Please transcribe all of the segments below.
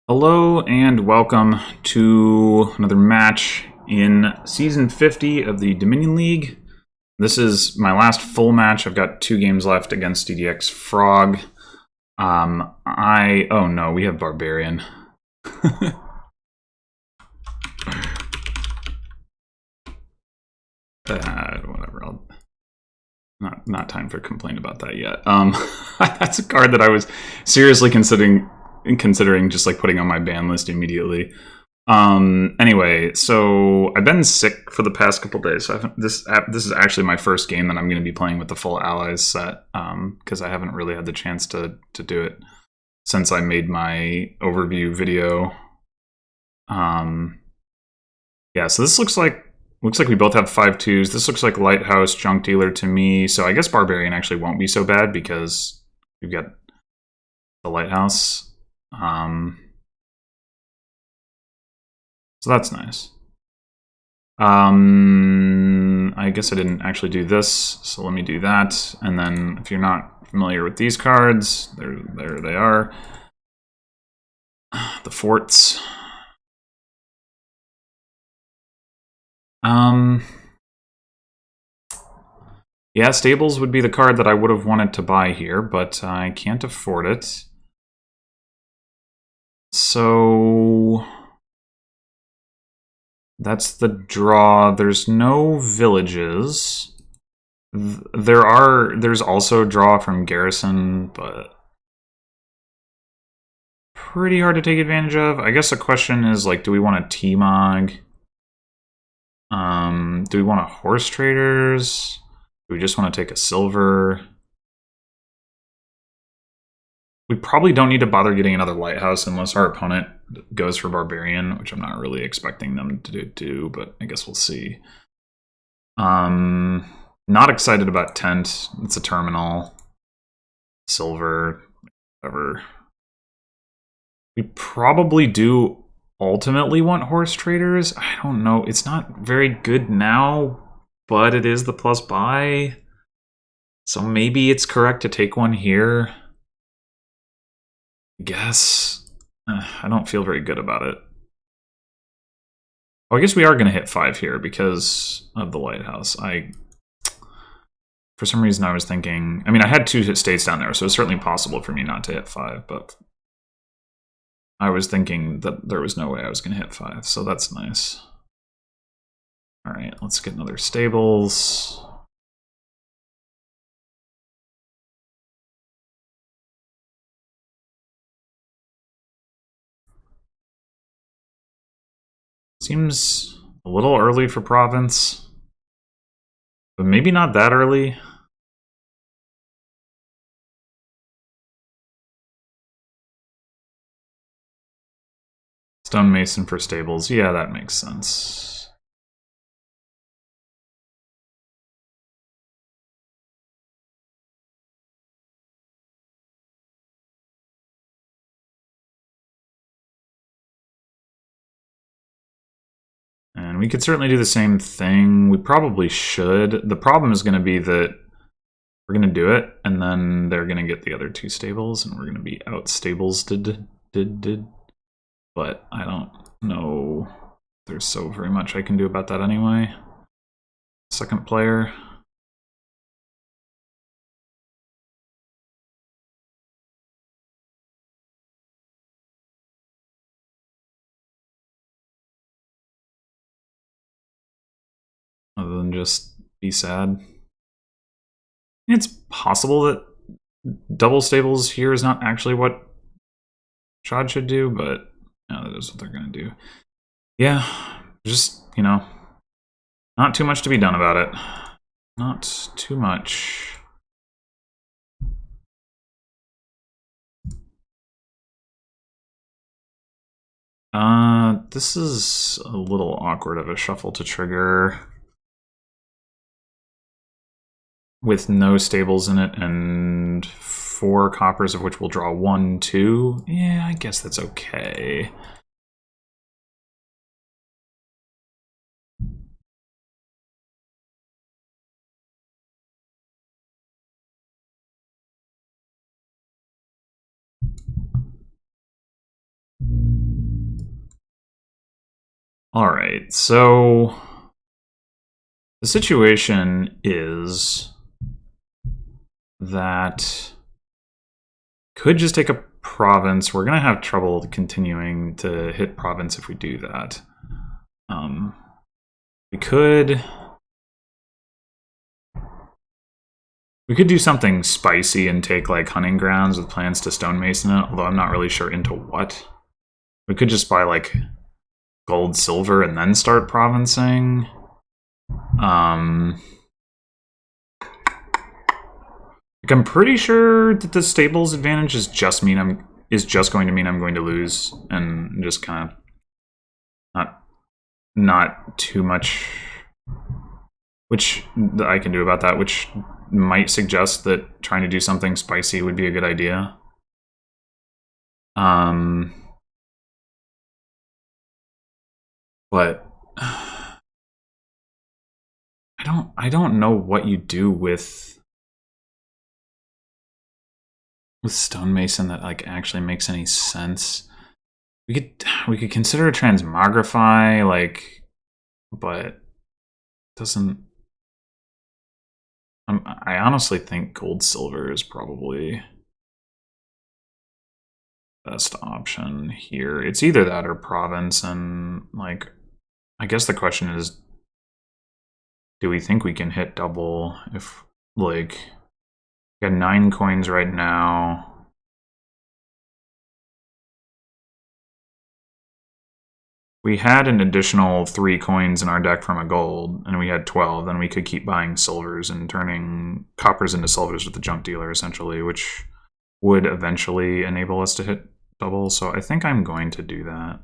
Hello and welcome to another match in Season 50 of the Dominion League. This is my last full match. I've got 2 games left against DDX Frog. Oh no, we have Barbarian. Whatever, not time for complaint about that yet. That's a card that I was seriously considering just like putting on my ban list immediately. Anyway, so I've been sick for the past couple days. So this is actually my first game that I'm going to be playing with the full allies set, because I haven't really had the chance to do it since I made my overview video. Yeah, so this looks like we both have 5/2s. This looks like Lighthouse, Junk Dealer to me. So I guess Barbarian actually won't be so bad because we've got the Lighthouse. So that's nice. I guess I didn't actually do this, so let me do that. And then if you're not familiar with these cards, there they are. The forts. Yeah, Stables would be the card that I would have wanted to buy here, but I can't afford it. So that's the draw. There's no villages. There's also draw from Garrison, but pretty hard to take advantage of. I guess the question is, like, do we want a T-Mog? Do we want a Horse Traders? Do we just want to take a Silver? We probably don't need to bother getting another Lighthouse unless our opponent goes for Barbarian, which I'm not really expecting them to do, but I guess we'll see. Not excited about Tent. It's a terminal. Silver, whatever. We probably do ultimately want Horse Traders. I don't know. It's not very good now, but it is the plus buy. So maybe it's correct to take one here. I guess. I don't feel very good about it. Oh, I guess we are going to hit 5 here because of the Lighthouse. For some reason, I was thinking... I mean, I had 2 states down there, so it's certainly possible for me not to hit 5, but I was thinking that there was no way I was going to hit 5, so that's nice. All right, let's get another Stables. Seems a little early for Province, but maybe not that early. Stonemason for Stables. Yeah, that makes sense. And we could certainly do the same thing. We probably should. The problem is going to be that we're going to do it, and then they're going to get the other 2 Stables, and we're going to be out Stables did. But I don't know. There's so very much I can do about that anyway. Second player. Other than just be sad. It's possible that double Stables here is not actually what schadd should do, but no, that is what they're going to do. Yeah, just, you know, not too much to be done about it. Not too much. This is a little awkward of a shuffle to trigger. With no Stables in it and 4 coppers, of which we'll draw 1, 2. Yeah, I guess that's okay. All right, so the situation is that could just take a province. We're going to have trouble continuing to hit province if we do that. We could do something spicy and take like hunting grounds with plans to stonemason it, although I'm not really sure into what. We could just buy like gold, silver, and then start provincing. Like I'm pretty sure that the stables advantage is just going to mean I'm going to lose, and just kind of not too much which I can do about that, which might suggest that trying to do something spicy would be a good idea. But I don't know what you do with stonemason that like actually makes any sense. We could consider a transmogrify, like, but it doesn't. I honestly think gold silver is probably best option here. It's either that or province, and like, I guess the question is, do we think we can hit double if like we got 9 coins right now? We had an additional 3 coins in our deck from a gold, and we had 12. Then we could keep buying silvers and turning coppers into silvers with the junk dealer, essentially, which would eventually enable us to hit double. So I think I'm going to do that.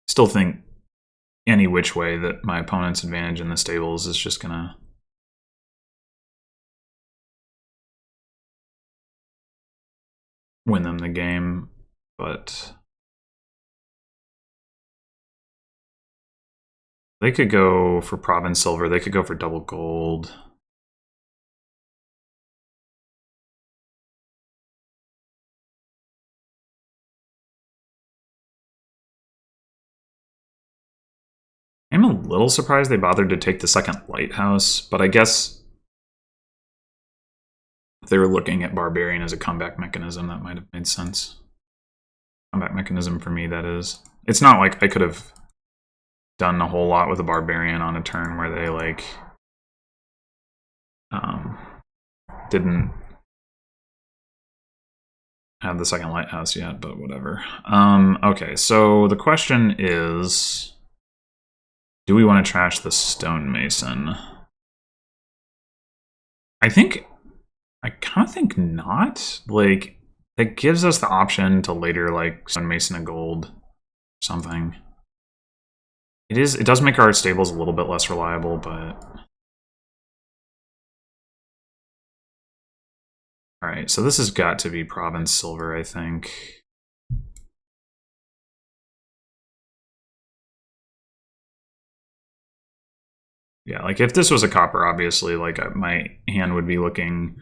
Still think any which way that my opponent's advantage in the stables is just gonna win them the game, but they could go for province silver, they could go for double gold. I'm a little surprised they bothered to take the second lighthouse, but I guess if they were looking at barbarian as a comeback mechanism, that might have made sense. Comeback mechanism for me, that is. It's not like I could have done a whole lot with a barbarian on a turn where they like didn't have the second lighthouse yet, but whatever. Okay, so the question is, do we want to trash the stonemason? I kind of think not. Like, it gives us the option to later like stonemason a gold or something. It does make our stables a little bit less reliable, but all right, so this has got to be province silver, I think. Yeah, like if this was a copper, obviously, like my hand would be looking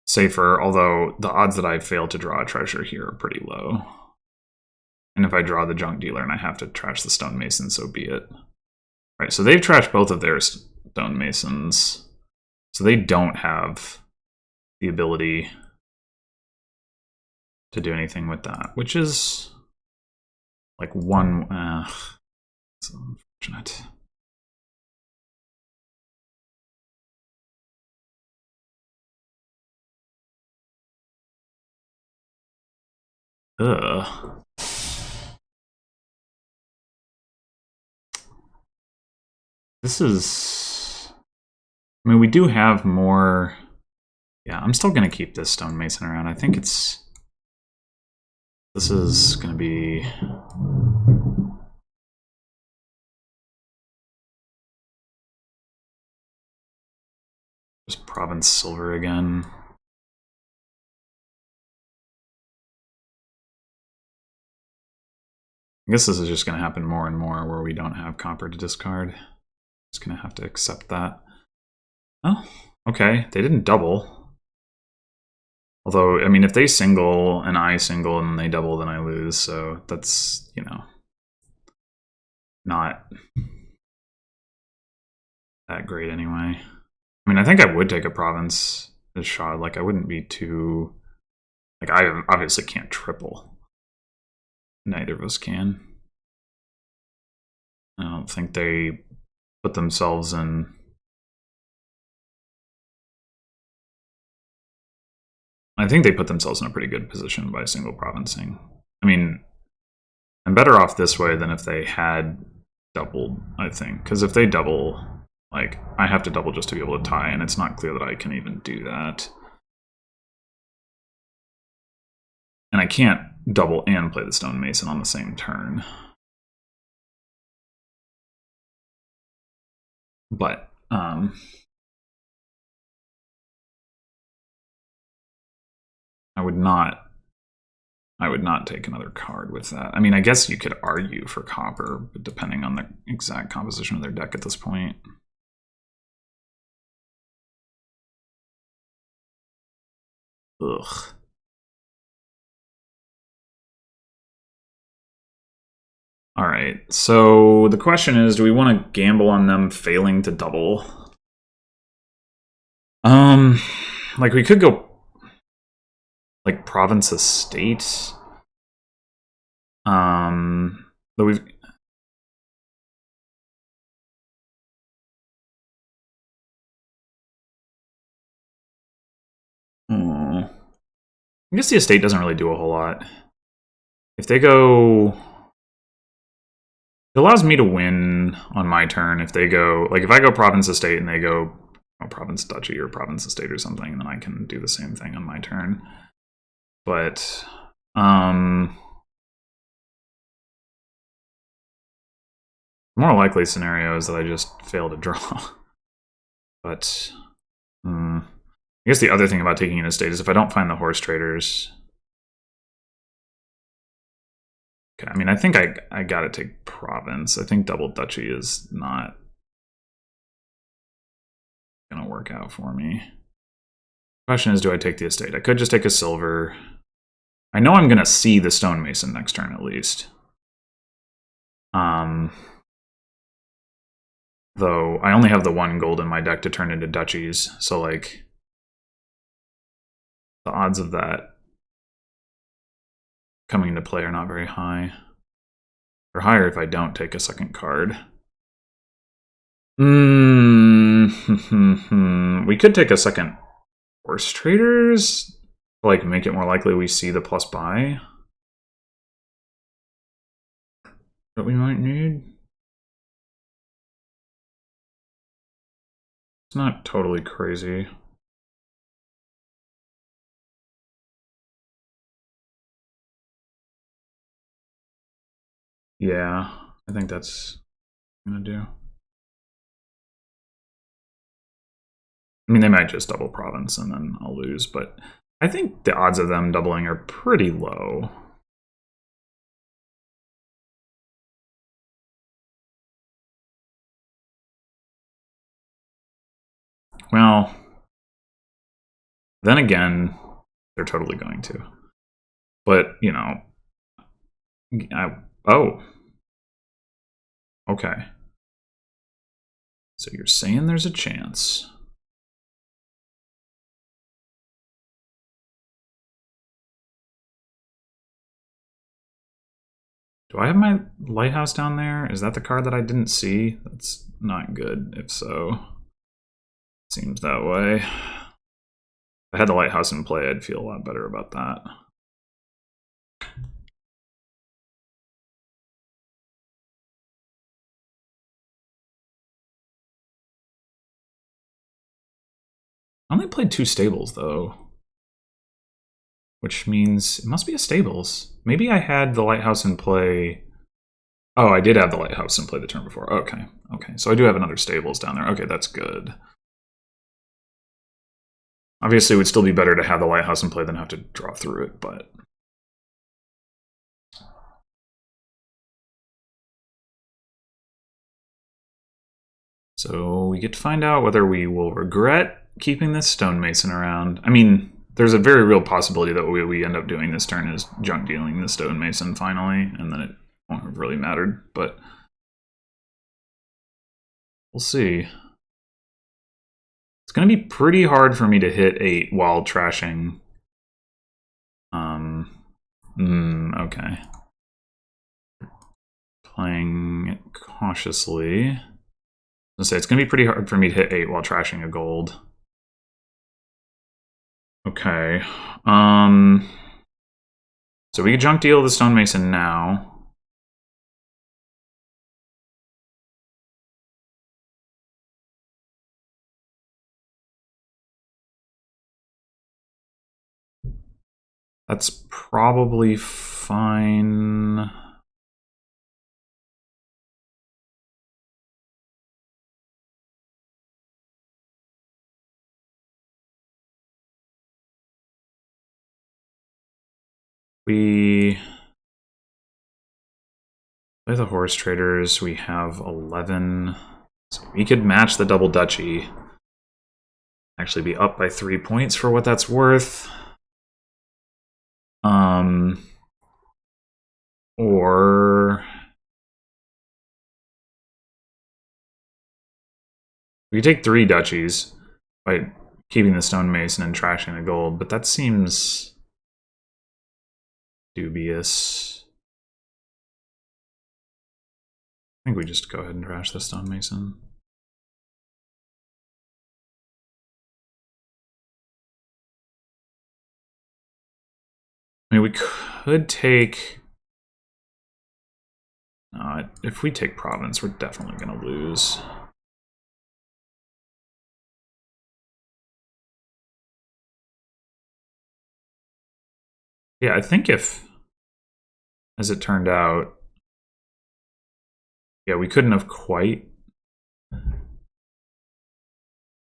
safer, although the odds that I fail to draw a treasure here are pretty low. And if I draw the junk dealer and I have to trash the stonemason, so be it. All right, so they've trashed both of their stonemasons, so they don't have the ability to do anything with that, which is like one. It's unfortunate. Ugh. This is. I mean, we do have more. Yeah, I'm still going to keep this stonemason around. I think it's. This is going to be. Just province silver again. I guess this is just going to happen more and more where we don't have copper to discard. Just going to have to accept that. Oh, okay. They didn't double. Although, I mean, if they single and I single and they double, then I lose. So that's, you know, not that great anyway. I mean, I think I would take a province as schadd. Like, I wouldn't be too... Like, I obviously can't triple. Neither of us can. I don't think they put themselves in... I think they put themselves in a pretty good position by single provincing. I mean, I'm better off this way than if they had doubled, I think. Because if they double, like, I have to double just to be able to tie, and it's not clear that I can even do that. And I can't double and play the stonemason on the same turn. But, I would not take another card with that. I mean, I guess you could argue for copper, but depending on the exact composition of their deck at this point. Ugh. All right, so the question is, do we want to gamble on them failing to double? Like, we could go like province estate. But we've... I guess the estate doesn't really do a whole lot. If they go... It allows me to win on my turn if they go... Like, if I go province estate and they go province duchy or province estate or something, then I can do the same thing on my turn. But... more likely scenario is that I just fail to draw. But... I guess the other thing about taking an estate is if I don't find the horse traders... Okay, I mean, I think I gotta take province. I think double duchy is not gonna work out for me. Question is, do I take the estate? I could just take a silver. I know I'm gonna see the stonemason next turn at least. Though I only have the one gold in my deck to turn into duchies, so like the odds of that coming into play are not very high. They're higher if I don't take a second card. We could take a second horse traders to like make it more likely we see the plus buy that we might need. It's not totally crazy. Yeah, I think that's what I'm gonna do. I mean, they might just double province and then I'll lose, but I think the odds of them doubling are pretty low. Well, then again, they're totally going to. But, you know, oh. Okay. So you're saying there's a chance. Do I have my lighthouse down there? Is that the card that I didn't see? That's not good, if so. Seems that way. If I had the lighthouse in play, I'd feel a lot better about that. I only played 2 stables, though. Which means it must be a stables. Maybe I had the lighthouse in play. Oh, I did have the lighthouse in play the turn before. Okay, okay. So I do have another stables down there. Okay, that's good. Obviously, it would still be better to have the lighthouse in play than have to draw through it, but... So we get to find out whether we will regret keeping this stonemason around. I mean, there's a very real possibility that we end up doing this turn is junk dealing the stonemason finally, and then it won't have really mattered, but we'll see. It's going to be pretty hard for me to hit 8 while trashing. Okay. Playing it cautiously. I was gonna say, it's going to be pretty hard for me to hit 8 while trashing a gold. Okay. So we could junk deal the stonemason now. That's probably fine. We play the horse traders. We have 11. So we could match the double duchy. Actually be up by 3 points for what that's worth. Or we could take 3 duchies by keeping the stonemason and trashing the gold, but that seems dubious. I think we just go ahead and trash the stonemason. I mean, we could take... if we take Providence, we're definitely going to lose. Yeah, I think if, as it turned out, yeah, we couldn't have quite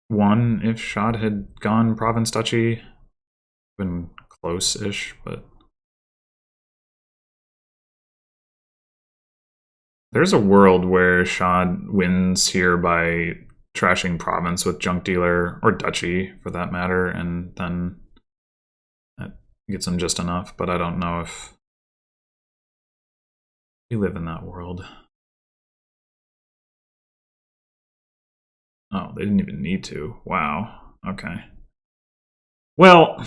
won if schadd had gone Province Duchy. Been close-ish, but... There's a world where schadd wins here by trashing Province with Junk Dealer, or Duchy for that matter, and then that gets him just enough, but I don't know if we live in that world. Oh, they didn't even need to. Wow. Okay. Well,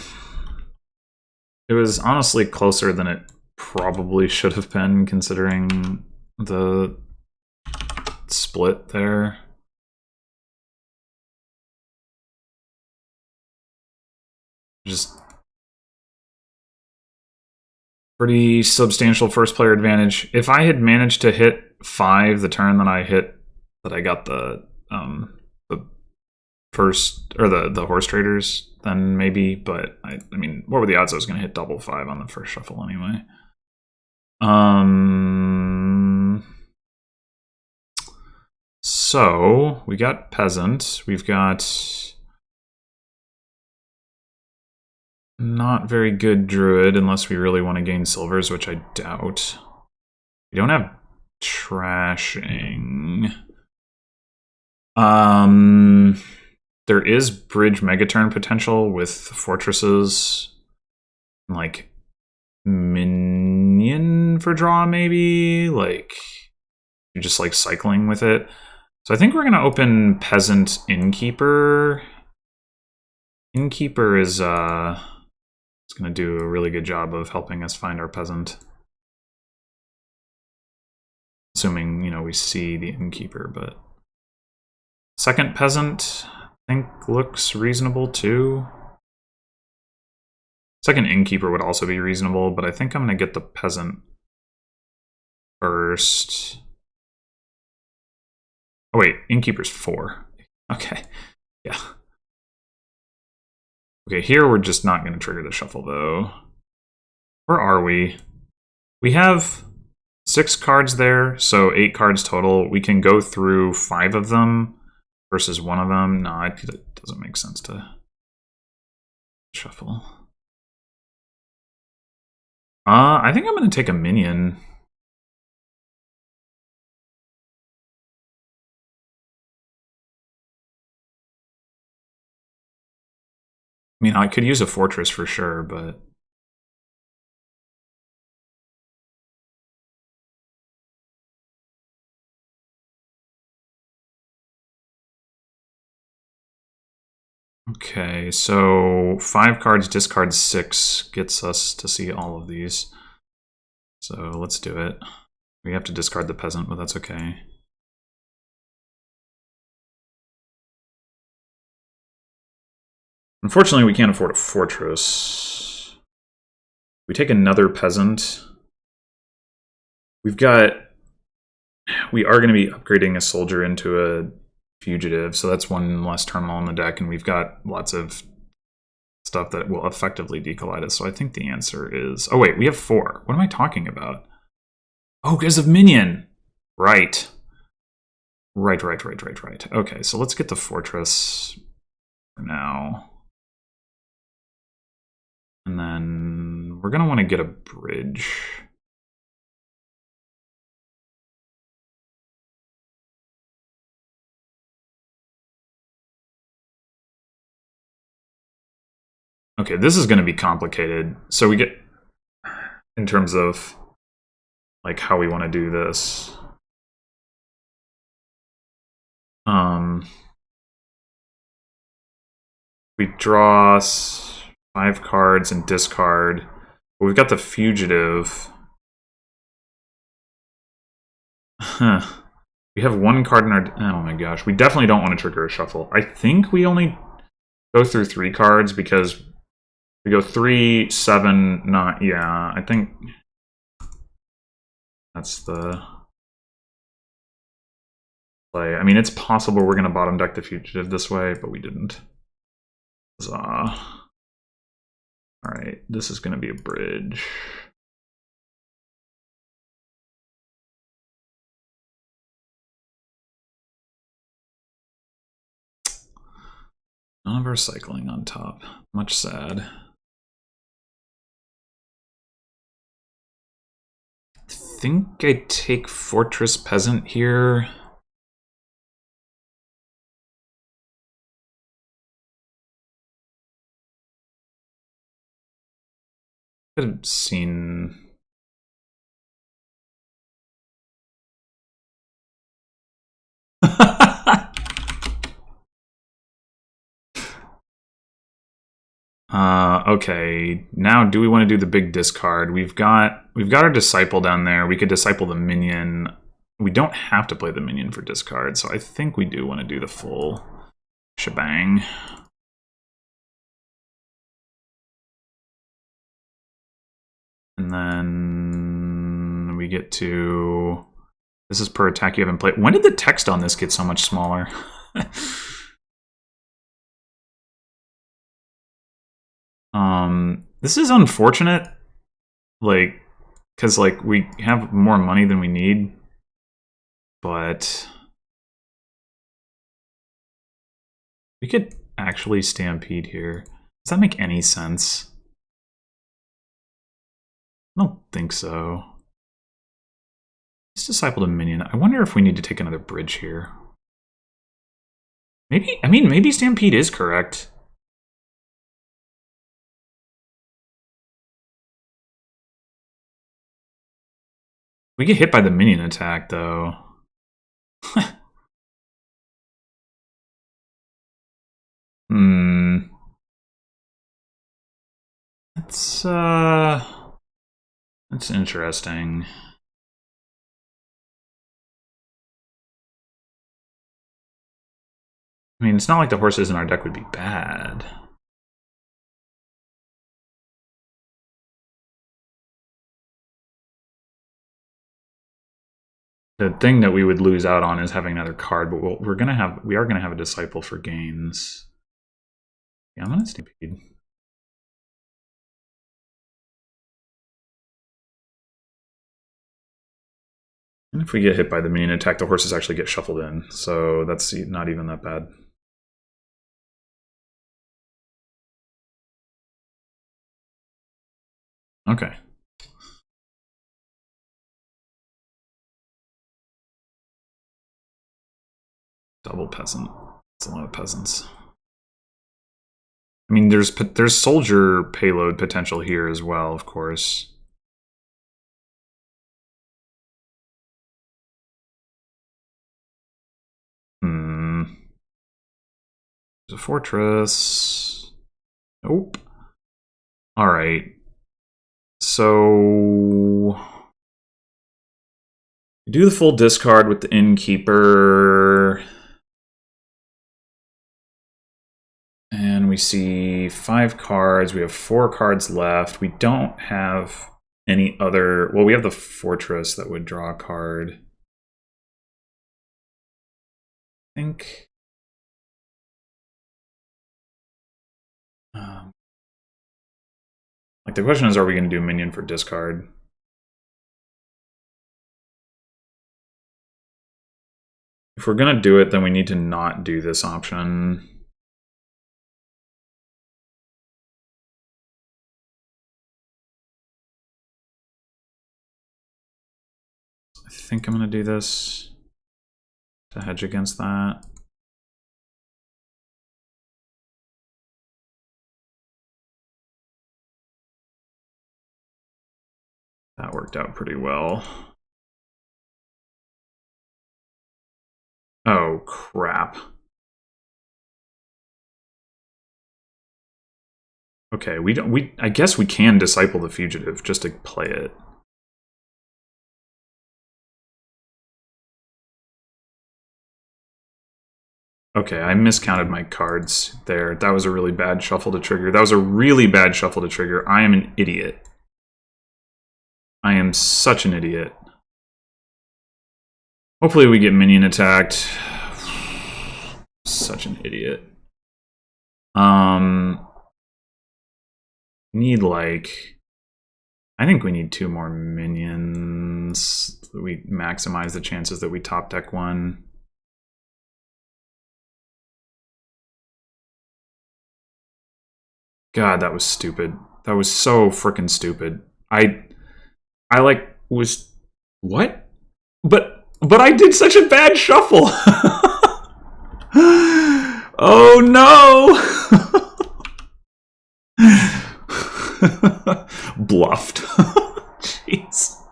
it was honestly closer than it probably should have been, considering the split there. Just pretty substantial first player advantage. If I had managed to hit 5 the turn that I got the first, or the horse traders, then maybe, but I mean, what were the odds I was going to hit double 5 on the first shuffle anyway? So we got peasant. We've got not very good druid unless we really want to gain silvers, which I doubt. We don't have trashing. There is bridge megaturn potential with fortresses, like minion for draw, maybe, like you're just like cycling with it. So I think we're gonna open peasant innkeeper. Innkeeper is it's gonna do a really good job of helping us find our peasant, assuming, you know, we see the innkeeper. But second peasant, I think, looks reasonable too. Second innkeeper would also be reasonable, but I think I'm gonna get the peasant first. Oh wait, innkeeper's 4. Okay, yeah. Okay, here we're just not gonna trigger the shuffle though. Where are we? We have 6 cards there, so 8 cards total. We can go through 5 of them versus 1 of them. No, it doesn't make sense to shuffle. I think I'm gonna take a minion. mean, I could use a fortress for sure, but... Okay, so 5 cards, discard 6 gets us to see all of these. So let's do it. We have to discard the peasant, but that's okay. Unfortunately, we can't afford a fortress. We take another peasant. We are going to be upgrading a soldier into a fugitive, so that's one less terminal on the deck, and we've got lots of stuff that will effectively decollide us. So I think the answer is... Oh wait, we have 4. What am I talking about? Oh, because of minion! Right. Right. Okay, so let's get the fortress for now. And then we're going to want to get a bridge. Okay, this is going to be complicated. So we get, in terms of like how we want to do this. We draw 5 cards and discard. But we've got the fugitive. Huh. We have 1 card in our... Oh my gosh. We definitely don't want to trigger a shuffle. I think we only go through 3 cards because we go 3, 7, 9. Yeah, I think that's the play. I mean, it's possible we're going to bottom deck the fugitive this way, but we didn't. Alright, this is going to be a bridge. None of our cycling on top. Much sad. I think I take Fortress Peasant here. Could have seen... Okay, now do we want to do the big discard? We've got our Disciple down there. We could Disciple the minion. We don't have to play the minion for discard, so I think we do want to do the full shebang. And then we get to... This is per attack you haven't played. When did the text on this get so much smaller? This is unfortunate, like, because like we have more money than we need, but we could actually stampede here. Does that make any sense? I don't think so. Let's Disciple to minion. I wonder if we need to take another bridge here. Maybe, I mean, maybe stampede is correct. We get hit by the minion attack, though. That's interesting. I mean, it's not like the horses in our deck would be bad. The thing that we would lose out on is having another card, but we are gonna have a Disciple for gains. Yeah, I'm gonna stampede. And if we get hit by the minion attack, the horses actually get shuffled in, so that's not even that bad. Okay. Double peasant. That's a lot of peasants. I mean, there's soldier payload potential here as well, of course. There's a fortress. Nope. All right. So do the full discard with the innkeeper. And we see 5 cards. We have 4 cards left. We don't have any other... Well, we have the fortress that would draw a card. I think... like, the question is, are we going to do minion for discard? If we're going to do it, then we need to not do this option. I think I'm going to do this to hedge against that. That worked out pretty well. Oh, crap. Okay, I guess we can Disciple the Fugitive just to play it. Okay, I miscounted my cards there. That was a really bad shuffle to trigger. That was a really bad shuffle to trigger. I am an idiot. I am such an idiot. Hopefully we get minion attacked. Such an idiot. Need like... I think we need 2 more minions. We maximize the chances that we top deck one. God, that was stupid. That was so freaking stupid. I like was what? But I did such a bad shuffle. Oh no. Bluffed. Jeez.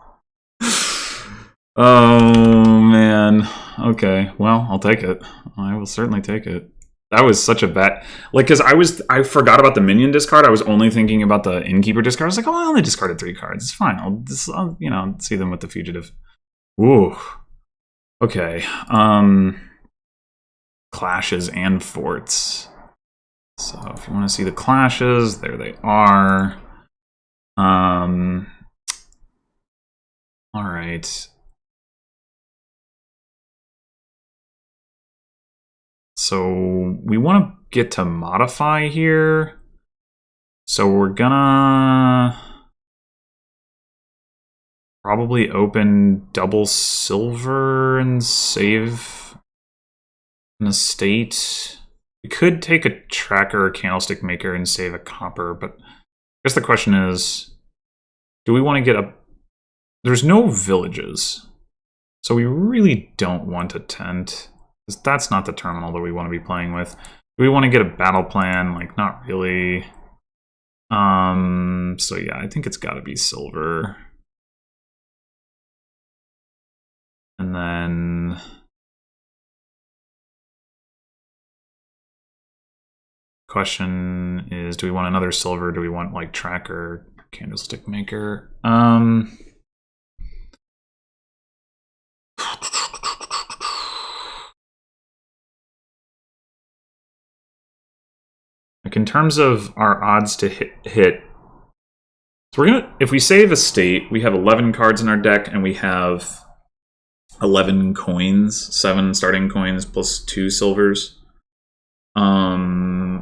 Oh man. Okay. Well, I'll take it. I will certainly take it. That was such a bad, like, because I forgot about the minion discard. I was only thinking about the innkeeper discard. I was like, oh, I only discarded 3 cards. It's fine. I'll you know, see them with the fugitive. Ooh. Okay. Clashes and forts. So if you want to see the clashes, there they are. All right. So we want to get to modify here. So we're gonna probably open double silver and save an estate. We could take a tracker or candlestick maker and save a copper, but I guess the question is, do we want to get a... There's no villages, so we really don't want a tent. That's not the terminal that we want to be playing with. Do we want to get a battle plan? Like, not really. So yeah, I think it's got to be silver. And then... question is, do we want another silver? Do we want, like, tracker, candlestick maker? Like, in terms of our odds to hit, so we're gonna, if we save a state, we have 11 cards in our deck, and we have 11 coins, 7 starting coins plus 2 silvers.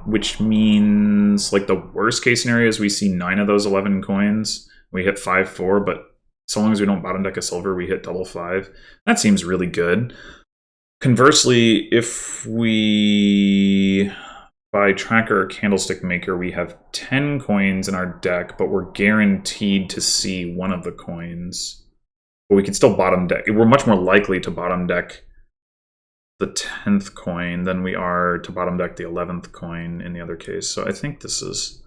Which means, like, the worst case scenario is we see 9 of those 11 coins. We hit 5-4, but so long as we don't bottom deck a silver, we hit double 5. That seems really good. Conversely, if we buy tracker or candlestick maker, we have 10 coins in our deck, but we're guaranteed to see one of the coins. But we can still bottom deck. We're much more likely to bottom deck the 10th coin than we are to bottom deck the 11th coin in the other case. So I think this is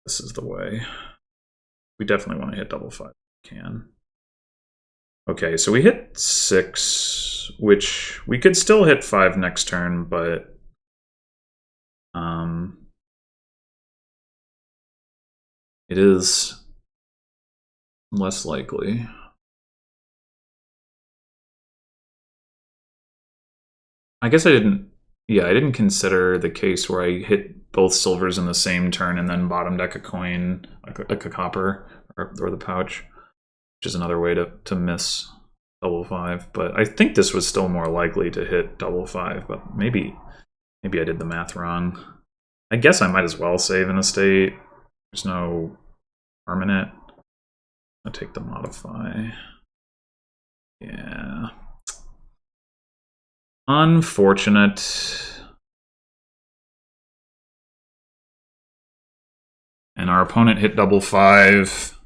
the way. We definitely want to hit double 5 if we can. Okay, so we hit 6, which we could still hit 5 next turn, but it is less likely. I guess I didn't consider the case where I hit both silvers in the same turn and then bottom deck a coin, like a copper, or the pouch, which is another way to miss double 5. But I think this was still more likely to hit double 5, but maybe I did the math wrong. I guess I might as well save an estate. There's no harm in it. I'll take the modify. Yeah. Unfortunate. And our opponent hit double 5.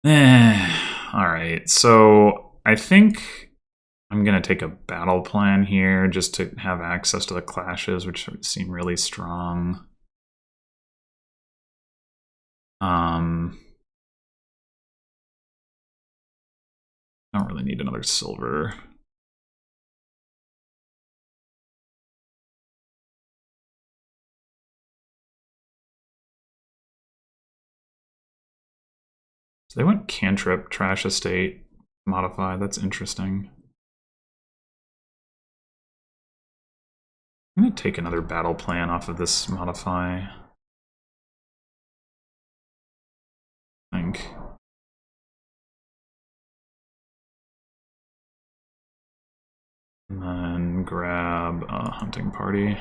Alright, so I think I'm going to take a battle plan here just to have access to the clashes, which seem really strong. I don't really need another silver. So they went cantrip, trash estate, modify. That's interesting. I'm going to take another battle plan off of this modify. I think. And then grab a hunting party.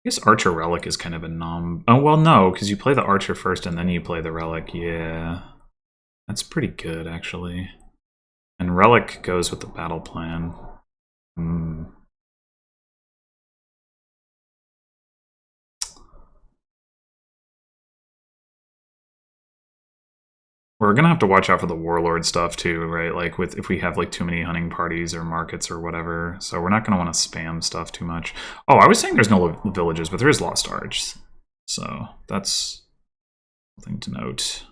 I guess Archer Relic is kind of a nom. Oh, well, no, because you play the Archer first and then you play the Relic. Yeah. That's pretty good, actually. And Relic goes with the battle plan. We're gonna have to watch out for the warlord stuff too, right? Like if we have like too many hunting parties or markets or whatever. So we're not gonna want to spam stuff too much. Oh, I was saying there's no villages, but there is Lost Arch. So that's something to note.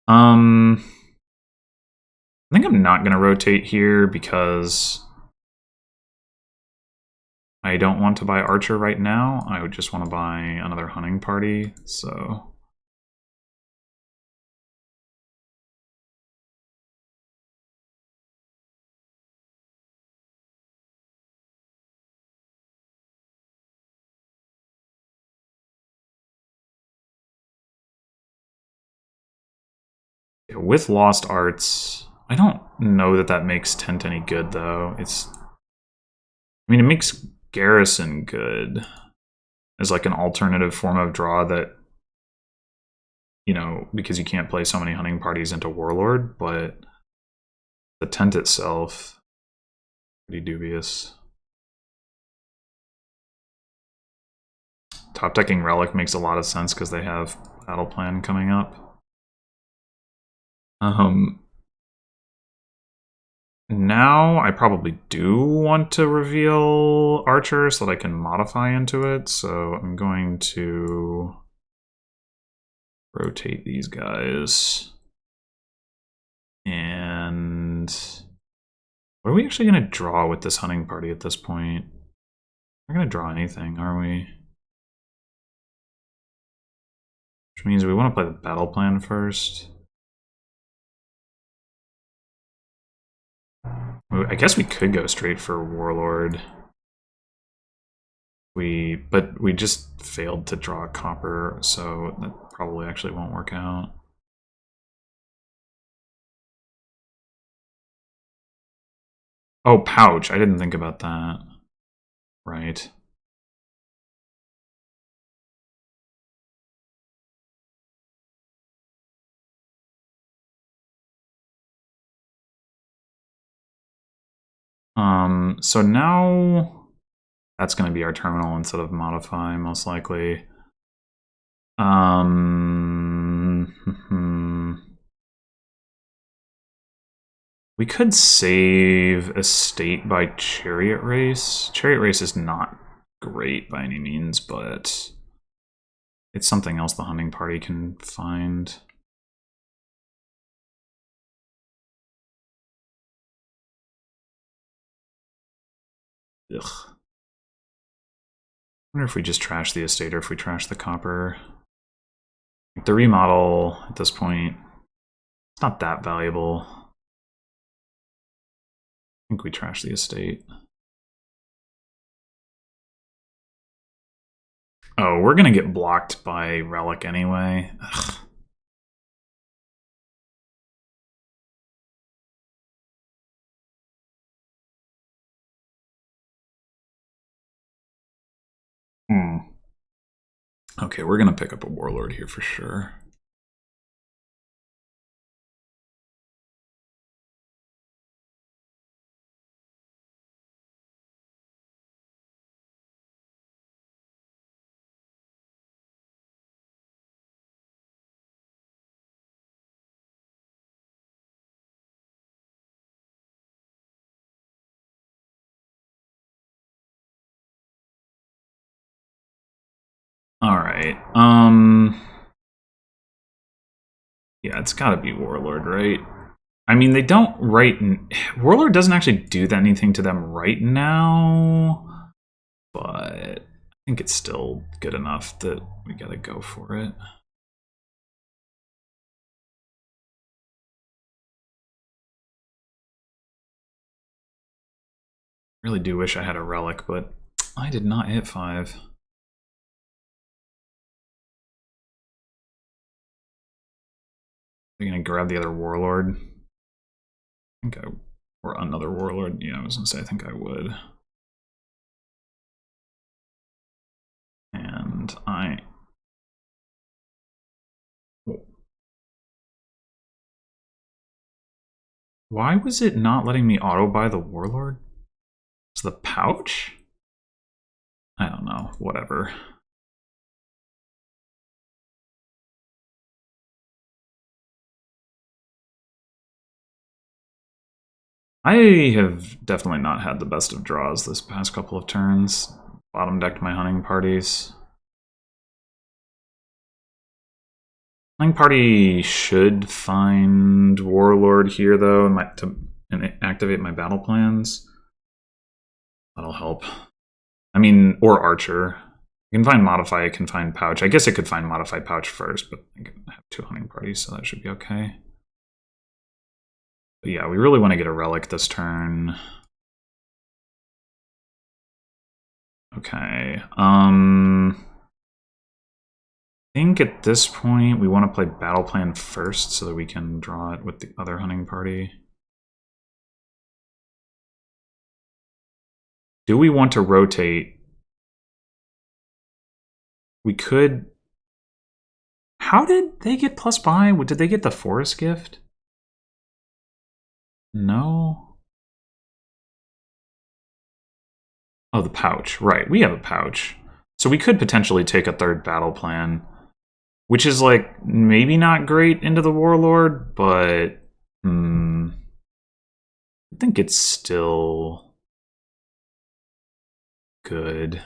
I think I'm not gonna rotate here because I don't want to buy Archer right now. I would just want to buy another hunting party, so. With Lost Arts, I don't know that that makes Tent any good, though. I mean, it makes Garrison good as like an alternative form of draw that, you know, because you can't play so many hunting parties into Warlord, but the Tent itself, pretty dubious. Top decking Relic makes a lot of sense because they have Battle Plan coming up. Now I probably do want to reveal Archer so that I can modify into it, so I'm going to rotate these guys. And what are we actually going to draw with this hunting party at this point? We're going to draw anything, are we? Which means we want to play the battle plan first. I guess we could go straight for Warlord. But we just failed to draw a copper, so that probably actually won't work out. Oh, pouch. I didn't think about that. Right. So now That's going to be our terminal instead of modify, most likely. We could save a state by chariot race. Chariot race is not great by any means, but it's something else the hunting party can find. Ugh. I wonder if we just trash the estate or if we trash the copper. The remodel at this point, it's not that valuable. I think we trash the estate. Oh, we're gonna get blocked by Relic anyway. Ugh. Okay, we're gonna pick up a Warlord here for sure. All right. Yeah, it's got to be Warlord, right? I mean, they don't Warlord doesn't actually do anything to them right now, but I think it's still good enough that we got to go for it. Really do wish I had a Relic, but I did not hit 5. Are you gonna grab the other Warlord? I think or another Warlord. Yeah, I was gonna say I think I would. And why was it not letting me auto buy the Warlord? It's the pouch? I don't know. Whatever. I have definitely not had the best of draws this past couple of turns. Bottom decked my hunting parties. Hunting party should find Warlord here though, and activate my battle plans. That'll help. I mean, or Archer. I can find Modify, I can find Pouch. I guess it could find Modify Pouch first, but I have 2 hunting parties, so that should be okay. But yeah, we really want to get a Relic this turn. Okay. I think at this point we want to play Battle Plan first so that we can draw it with the other hunting party. Do we want to rotate? We could... How did they get plus buy? Did they get the Forest Gift? No. Oh, the pouch. Right, we have a pouch. So we could potentially take a 3rd battle plan, which is like maybe not great into the Warlord, but I think it's still good.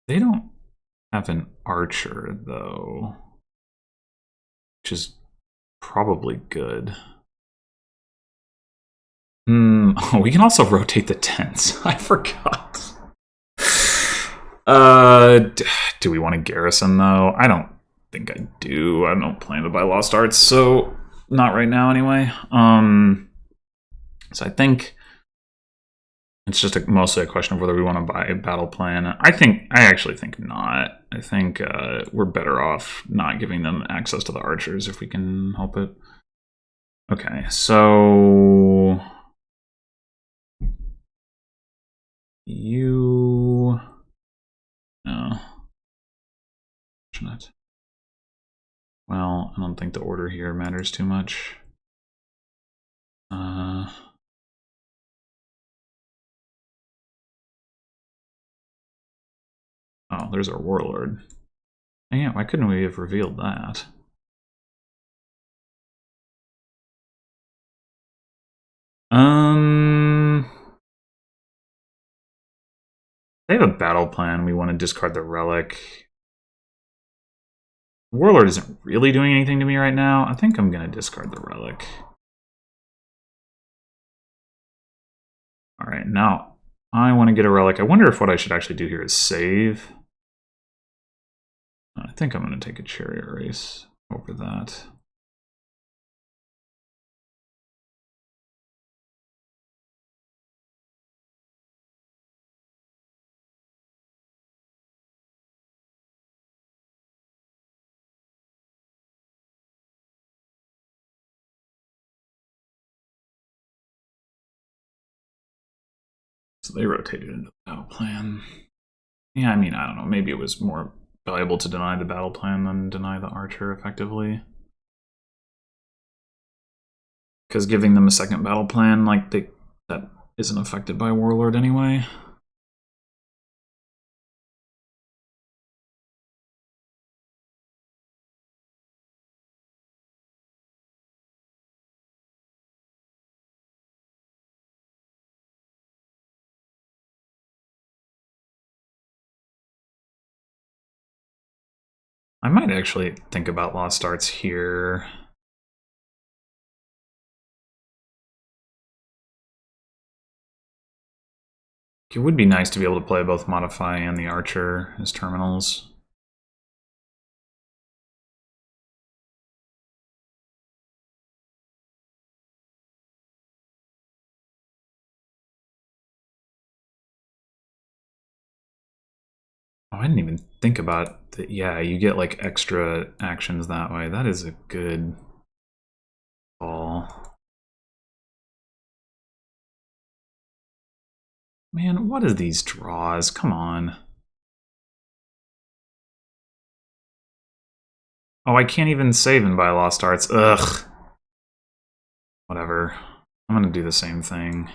They don't have an Archer though, which is probably good. Oh, we can also rotate the tents. I forgot. Do we want a garrison though? I don't think I do. I don't plan to buy Lost Arts, so not right now anyway. So I think it's just mostly a question of whether we want to buy a battle plan. I actually think not. I think we're better off not giving them access to the archers if we can help it. Okay, so you no. Well, I don't think the order here matters too much. Oh, there's our warlord. Yeah, why couldn't we have revealed that? They have a battle plan. We want to discard the relic. Warlord isn't really doing anything to me right now. I think I'm going to discard the relic. Alright, now I want to get a relic. I wonder if what I should actually do here is save. I think I'm going to take a chariot race over that. So they rotated into the battle plan. Yeah, I mean, I don't know. Maybe it was more valuable to deny the battle plan than deny the archer effectively. Because giving them a second battle plan, like, that isn't affected by Warlord anyway. I might actually think about Lost Arts here. It would be nice to be able to play both Modify and the Archer as terminals. Oh, I didn't even think about that. Yeah, you get like extra actions that way. That is a good call. Man, what are these draws? Come on. Oh, I can't even save and buy Lost Arts. Ugh. Whatever. I'm gonna do the same thing.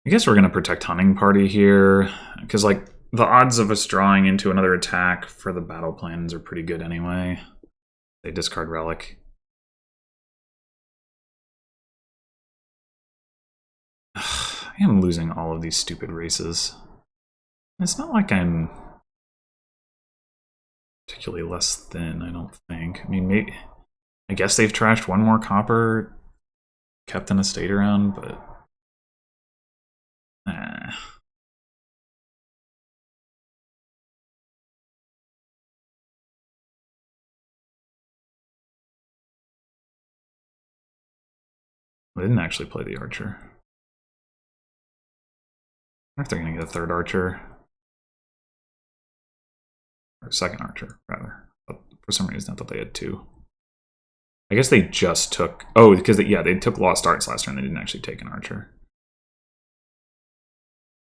I guess we're gonna protect Hunting Party here, because like the odds of us drawing into another attack for the battle plans are pretty good anyway. They discard Relic. I am losing all of these stupid races. It's not like I'm particularly less thin, I don't think. I mean, maybe, I guess they've trashed one more copper, kept an estate around, but I didn't actually play the archer. I wonder if they're going to get a third archer. Or second archer, rather. But for some reason, I thought they had two. I guess they just took... Oh, because they took Lost Arts last turn. They didn't actually take an archer.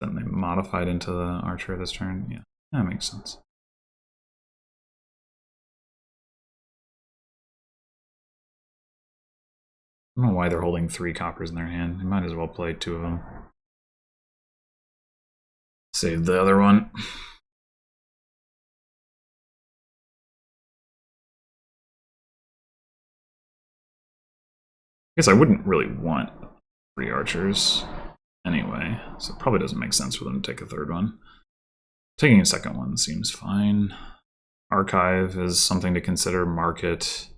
Then they modified into the archer this turn. Yeah, that makes sense. I don't know why they're holding 3 coppers in their hand. They might as well play 2 of them. Save the other one. I guess I wouldn't really want 3 archers anyway, so it probably doesn't make sense for them to take a third one. Taking a second one seems fine. Archive is something to consider. Market.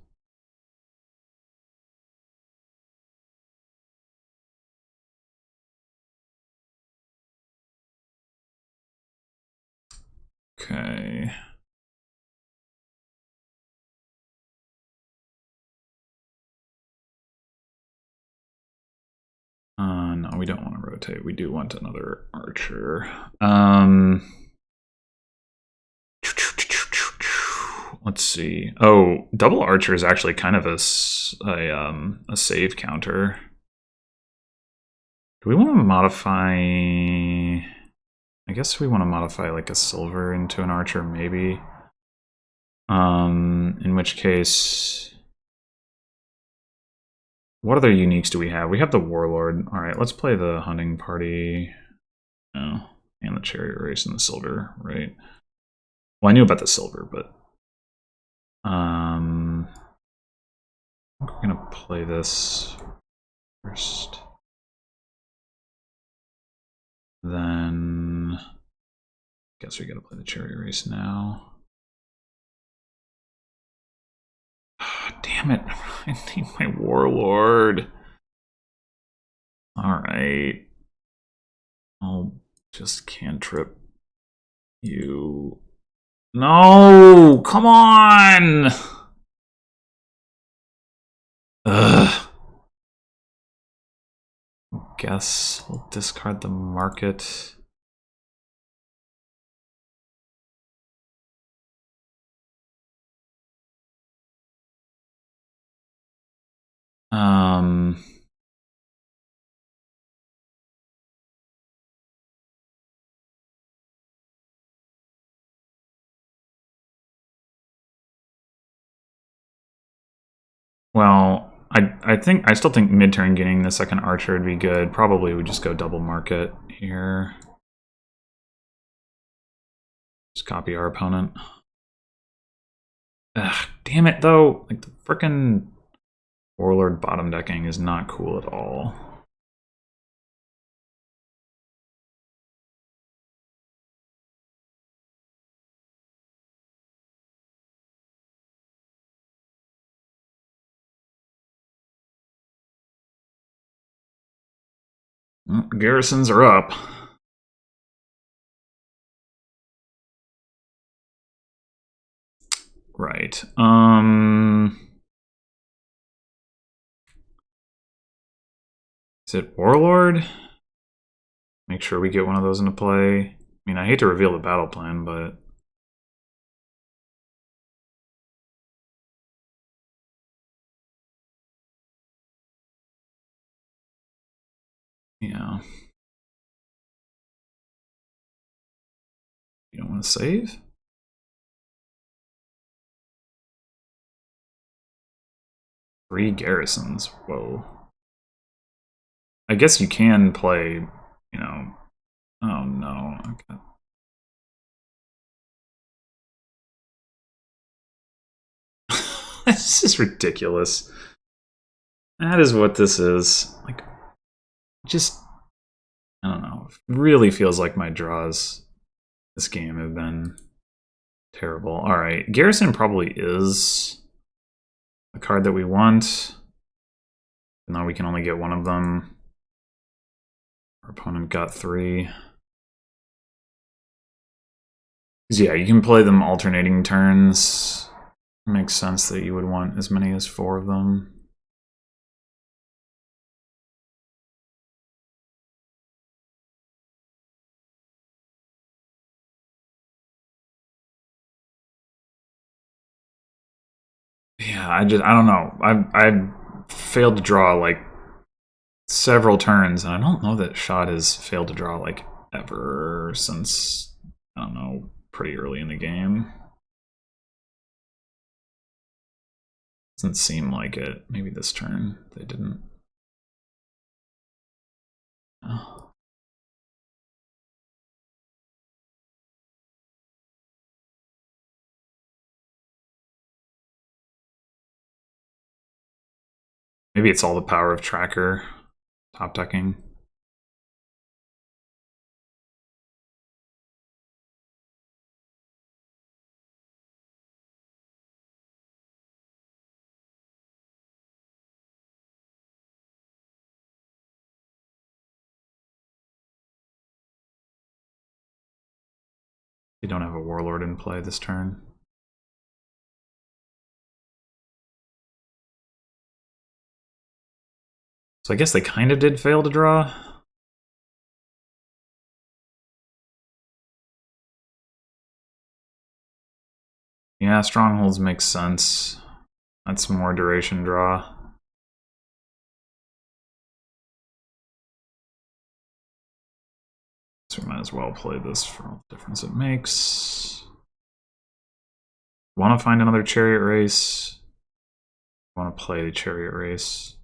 Okay. No, we don't want to rotate. We do want another archer. Let's see. Oh, double archer is actually kind of a save counter. Do we want to modify... I guess we want to modify like a silver into an archer, maybe. In which case... What other uniques do we have? We have the Warlord. All right, let's play the Hunting Party. Oh, and the Chariot Race and the Silver, right? Well, I knew about the Silver, but we're gonna play this first. Then guess we gotta play the Chariot Race now. Oh, damn it! I need my Warlord. All right, I'll just cantrip you. No, come on! Ugh. Guess we'll discard the market. Well, I still think mid-turn getting the second archer would be good. Probably we just go double market here. Just copy our opponent. Ugh, damn it though. Like the frickin' Warlord bottom decking is not cool at all. Garrisons are up. Right. Is it Warlord? Make sure we get one of those into play. I mean, I hate to reveal the battle plan, but yeah. You don't want to save? Three garrisons. Whoa. I guess you can play, you know. Oh no. Okay. This is ridiculous. That is what this is. Like, just, I don't know. It really feels like my draws this game have been terrible. Alright, Garrison probably is a card that we want. Now we can only get one of them. Our opponent got three. Yeah, you can play them alternating turns. It makes sense that you would want as many as four of them. Yeah, I don't know. I failed to draw like several turns, and I don't know that Schadd has failed to draw like ever since, I don't know, pretty early in the game. Doesn't seem like it. Maybe this turn they didn't. Oh. Maybe it's all the power of Tracker top decking. You don't have a Warlord in play this turn. So I guess they kind of did fail to draw. Yeah, Strongholds makes sense. That's more duration draw. So we might as well play this for all the difference it makes. Want to find another Chariot Race? Want to play the Chariot Race?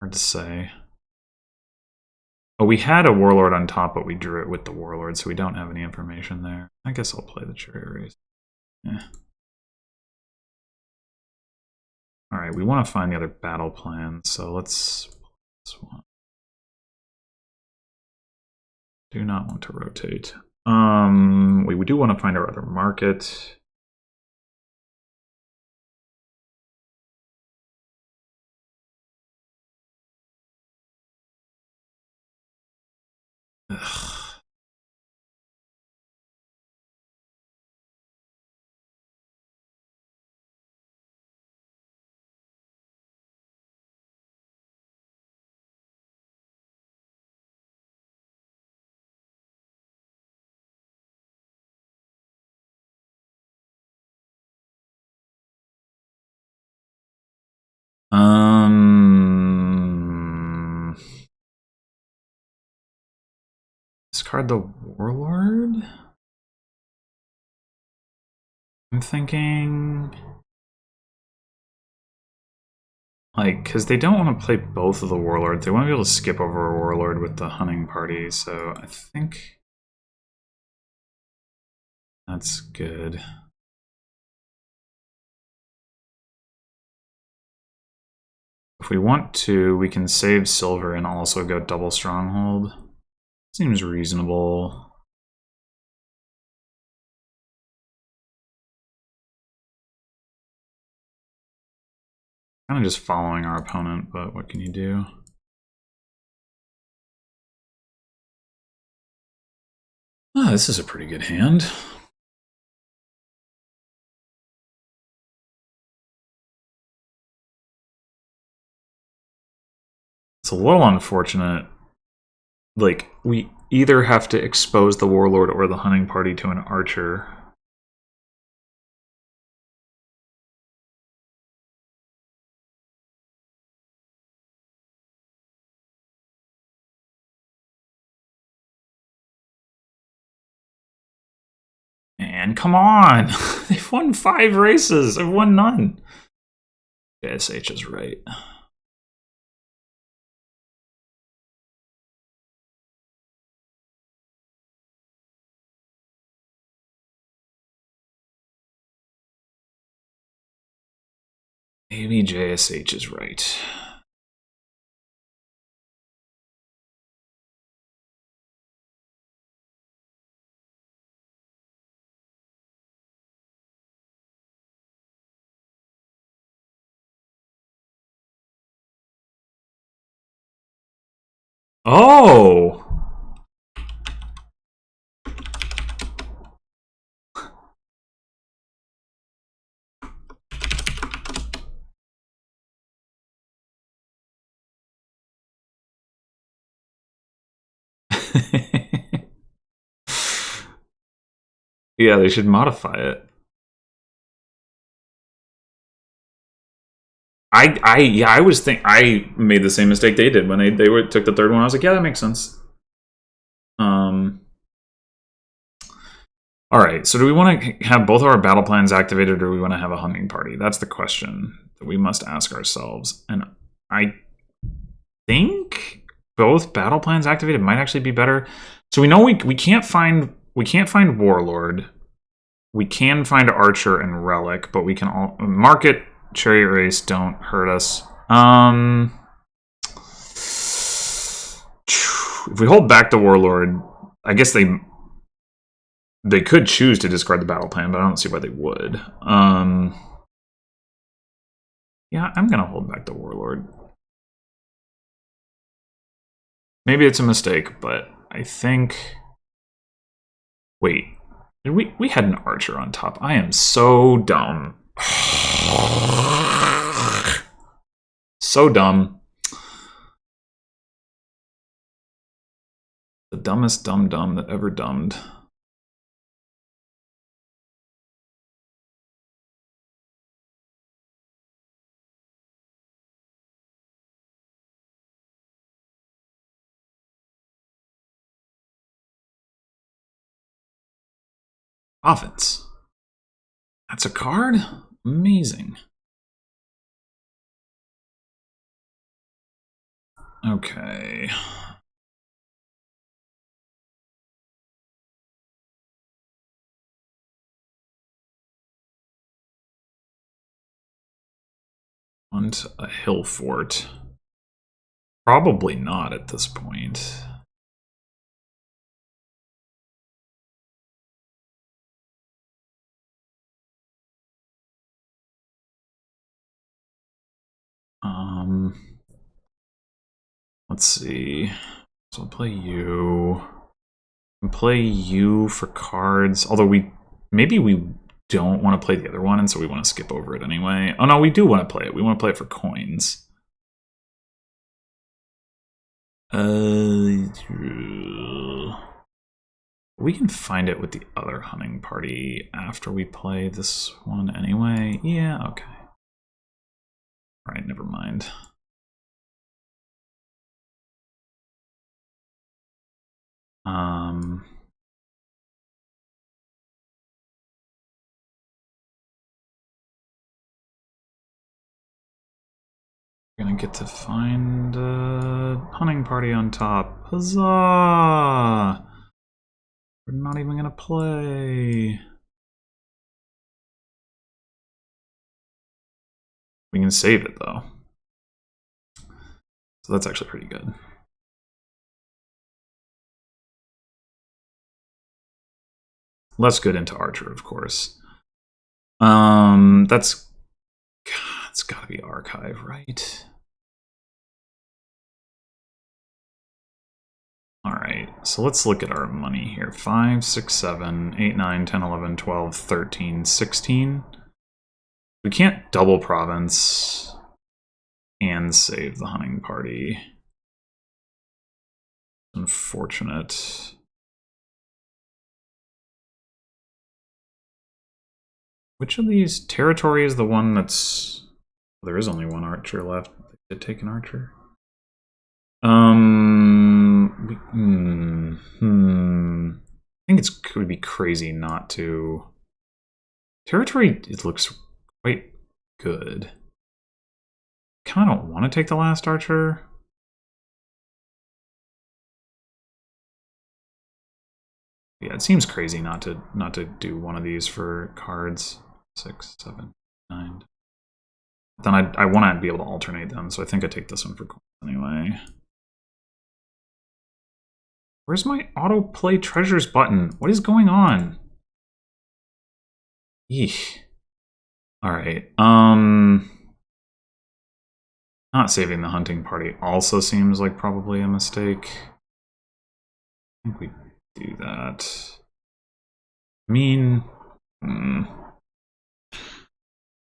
Hard to say. Oh, we had a warlord on top, but we drew it with the warlord, so we don't have any information there. I guess I'll play the chariot race. Yeah. Alright, we want to find the other battle plans, so let's pull this one. Do not want to rotate. We do want to find our other market. Ugh. Discard the warlord? I'm thinking... Like, because they don't want to play both of the warlords. They want to be able to skip over a warlord with the hunting party, so I think... that's good. If we want to, we can save silver and also go double stronghold. Seems reasonable. Kind of just following our opponent, but what can you do? Oh, this is a pretty good hand. It's a little unfortunate. Like, we either have to expose the warlord or the hunting party to an archer. Man, come on! They've won 5 races. I've won none. SH is right. Maybe JSH is right. Oh! Yeah, they should modify it. I made the same mistake they did when they took the third one. I was like, yeah, that makes sense. All right, so do we want to have both of our battle plans activated, or do we want to have a hunting party? That's the question that we must ask ourselves. And I think both battle plans activated might actually be better. So we know we can't find warlord. We can find archer and relic, but we can all market chariot race. Don't hurt us. If we hold back the warlord, I guess they could choose to discard the battle plan, but I don't see why they would. Yeah, I'm gonna hold back the warlord. Maybe it's a mistake, but I think... Wait, we had an archer on top. I am so dumb. So dumb. The dumbest dumb that ever dumbed. Offense. That's a card? Amazing. Okay. Want a hill fort? Probably not at this point. Let's see. So I'll play you. And play you for cards. Although maybe we don't want to play the other one, and so we want to skip over it anyway. Oh no, we do want to play it. We want to play it for coins. We can find it with the other hunting party after we play this one anyway. Yeah, okay. Alright, never mind. We're gonna get to find a hunting party on top. Huzzah! We're not even gonna play. We can save it though. So that's actually pretty good. Less good into Archer, of course. That's... God, it's gotta be Archive, right? Alright, so let's look at our money here. 5, 6, 7, 8, 9, 10, 11, 12, 13, 16. We can't double province and save the hunting party. Unfortunate. Which of these territory is the one that's... There is only one archer left. They did take an archer. I think it could be crazy not to. Territory, it looks quite good. Kind of don't want to take the last archer. Yeah, it seems crazy not to do one of these for cards. 6, 7, 9. Then I want to be able to alternate them, so I think I take this one for coins anyway. Where's my autoplay treasures button? What is going on? Eesh. Alright, not saving the hunting party also seems like probably a mistake. I think we do that. I mean...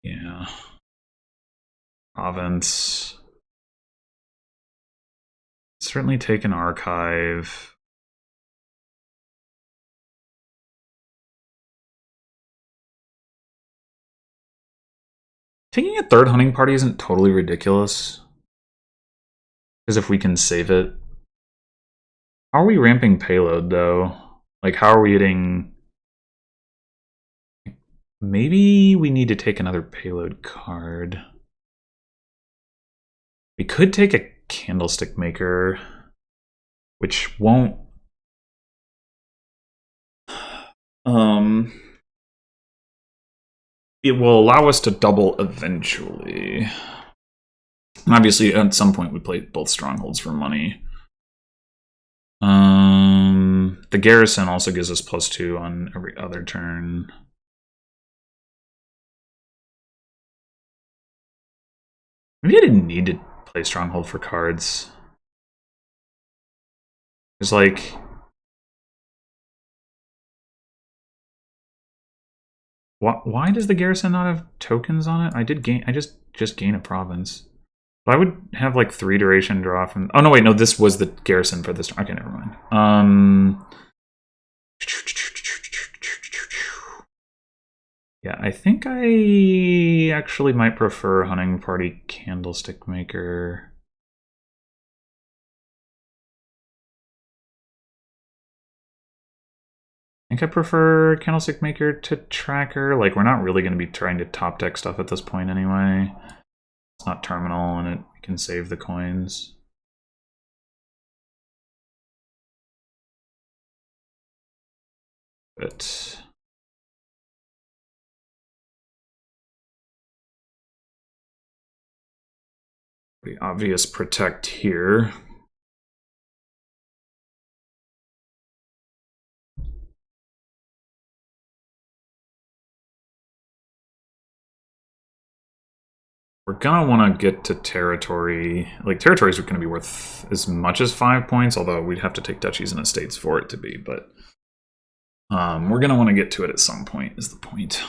yeah. Province. Certainly take an archive. Taking a third hunting party isn't totally ridiculous. Because if we can save it. How are we ramping payload, though? Like, how are we getting... Maybe we need to take another payload card. We could take a candlestick maker, which won't... it will allow us to double eventually. And obviously, at some point, we play both strongholds for money. The garrison also gives us +2 on every other turn. Maybe I didn't need to play stronghold for cards. It's like... Why does the garrison not have tokens on it? I just gain a province. But I would have like 3 duration draw from... Oh no, wait, no, this was the garrison for this. Okay, never mind. Yeah, I think I actually might prefer hunting party candlestick maker. I think I prefer candlestick maker to tracker. Like, we're not really going to be trying to top deck stuff at this point anyway. It's not terminal, and it can save the coins. But pretty obvious protect here. We're gonna want to get to territory. Like, territories are going to be worth as much as 5 points, although we'd have to take duchies and estates for it to be. But we're going to want to get to it at some point, is the point.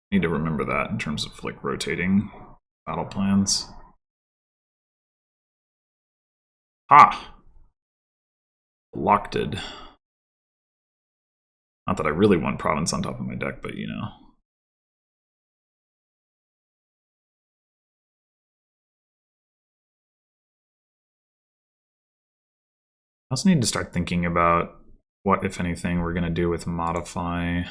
Need to remember that in terms of like rotating battle plans. Ah! Locked it. Not that I really want province on top of my deck, but you know. I also need to start thinking about what, if anything, we're going to do with modify.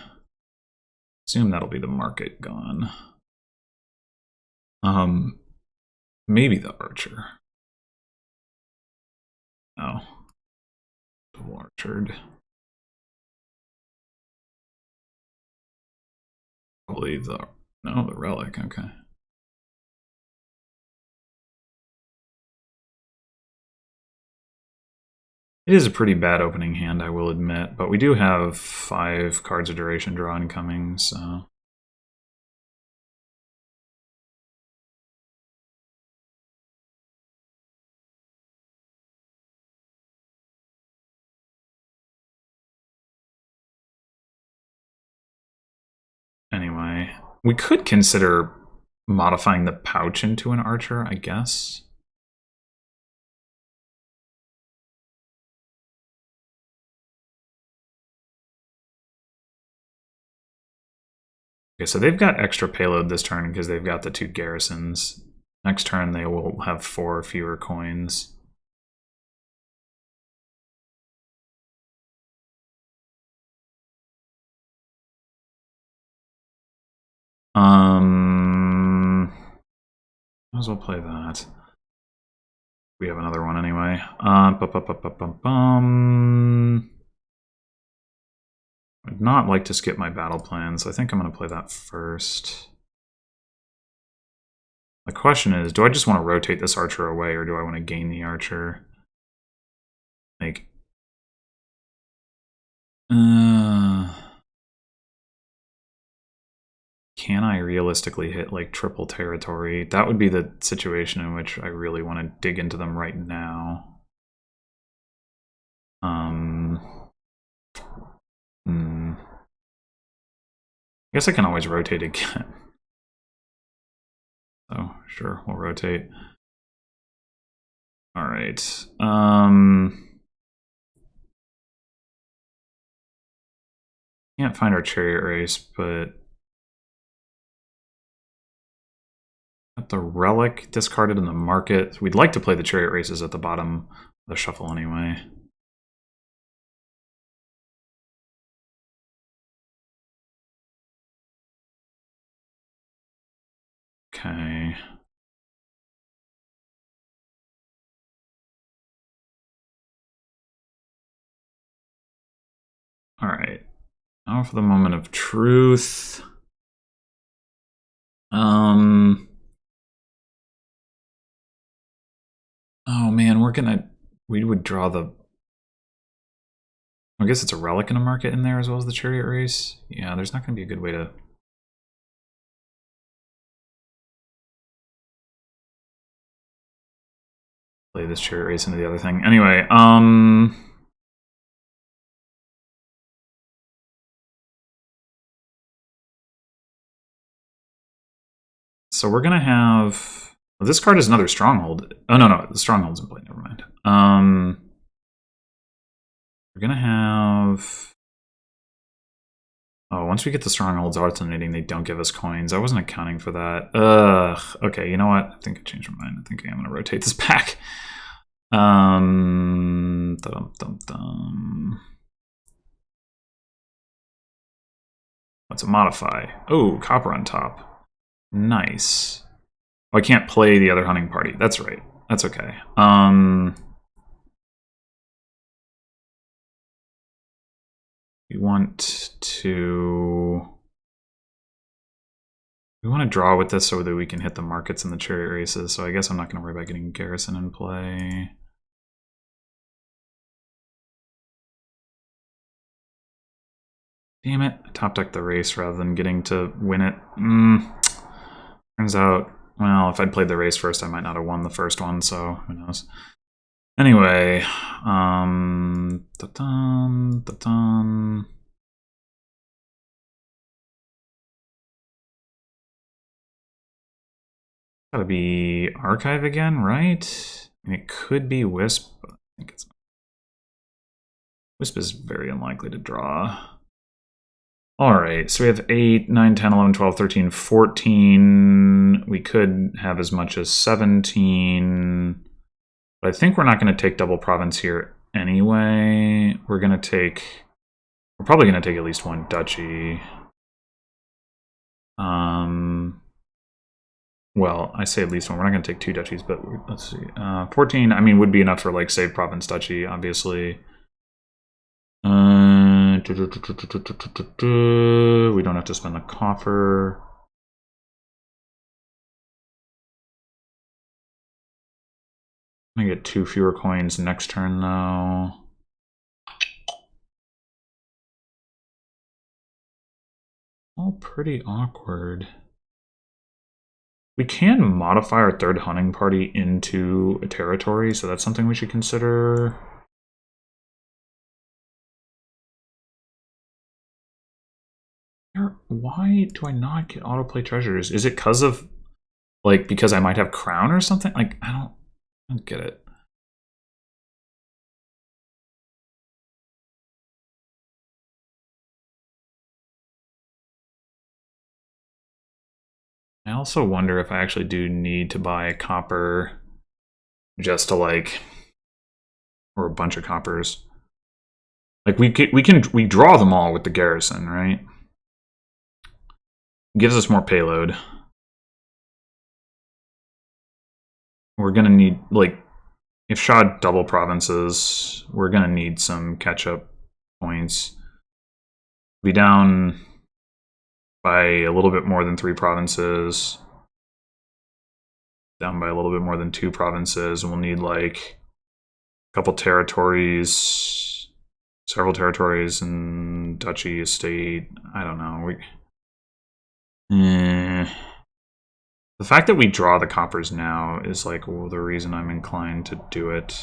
Assume that'll be the market gone. Maybe the archer. No. Double archered. Probably the relic, okay. It is a pretty bad opening hand, I will admit, but we do have 5 cards of duration draw incoming, so. Anyway, we could consider modifying the pouch into an archer, I guess. Okay, so they've got extra payload this turn because they've got the 2 garrisons. Next turn they will have 4 fewer coins. Might as well play that. We have another one anyway. I'd not like to skip my battle plan, so I think I'm going to play that first. The question is, do I just want to rotate this archer away, or do I want to gain the archer? Like, can I realistically hit like triple territory? That would be the situation in which I really want to dig into them right now. I guess I can always rotate again. So sure, we'll rotate. All right. Can't find our chariot race, but got the relic discarded in the market. We'd like to play the chariot races at the bottom of the shuffle anyway. Okay. All right. Now for the moment of truth. Oh man, we would draw the. I guess it's a relic in a market in there as well as the chariot race. Yeah, there's not going to be a good way to. Play this chariot race into the other thing. Anyway, so we're gonna have. Well, this card is another stronghold. Oh no, the stronghold's in play. Never mind. We're gonna have. Oh, once we get the strongholds alternating, they don't give us coins. I wasn't accounting for that. Ugh. Okay, you know what? I think I changed my mind. I think I am gonna rotate this back. What's a modify? Oh, copper on top. Nice. Oh, I can't play the other hunting party. That's right. That's okay. We want to draw with this so that we can hit the markets and the chariot races. So I guess I'm not going to worry about getting garrison in play. Damn it! I top decked the race rather than getting to win it. Turns out, well, if I'd played the race first, I might not have won the first one. So who knows? Anyway, gotta be Archive again, right? And it could be Wisp, but I think it's Wisp is very unlikely to draw. Alright, so we have 8, 9, 10, 11, 12, 13, 14. We could have as much as 17. But I think we're not going to take double province here anyway. We're probably going to take at least one duchy. Well, I say at least one. We're not going to take 2 duchies, but let's see. 14, I mean, would be enough for like save province duchy, obviously. We don't have to spend the coffer. I'm gonna get 2 fewer coins next turn though. All pretty awkward. We can modify our 3rd hunting party into a territory, so that's something we should consider. Why do I not get autoplay treasures? Is it because of, like, because I might have crown or something? Like, I don't get it. I also wonder if I actually do need to buy a copper just to, like, or a bunch of coppers. Like, we draw them all with the garrison, right? Gives us more payload. We're gonna need, like, if schadd double provinces, we're gonna need some catch-up points. Be down by a little bit more than 3 provinces. Down by a little bit more than 2 provinces, and we'll need like a couple territories, several territories, and duchy, estate. I don't know. The fact that we draw the coppers now is like the reason I'm inclined to do it.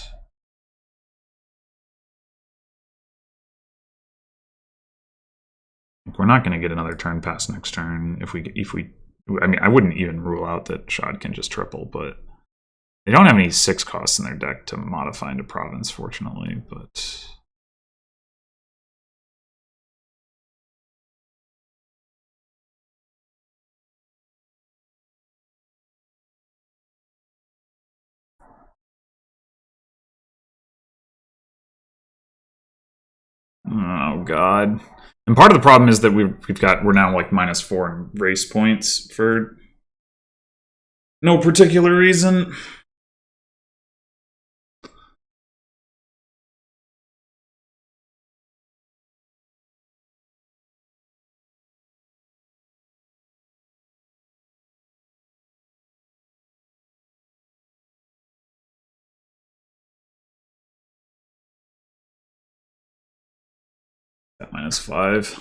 We're not going to get another turn pass next turn if we. I mean, I wouldn't even rule out that schadd can just triple, but they don't have any 6 costs in their deck to modify into province, fortunately. But oh god. And part of the problem is that we're now like -4 in race points for no particular reason. At -5.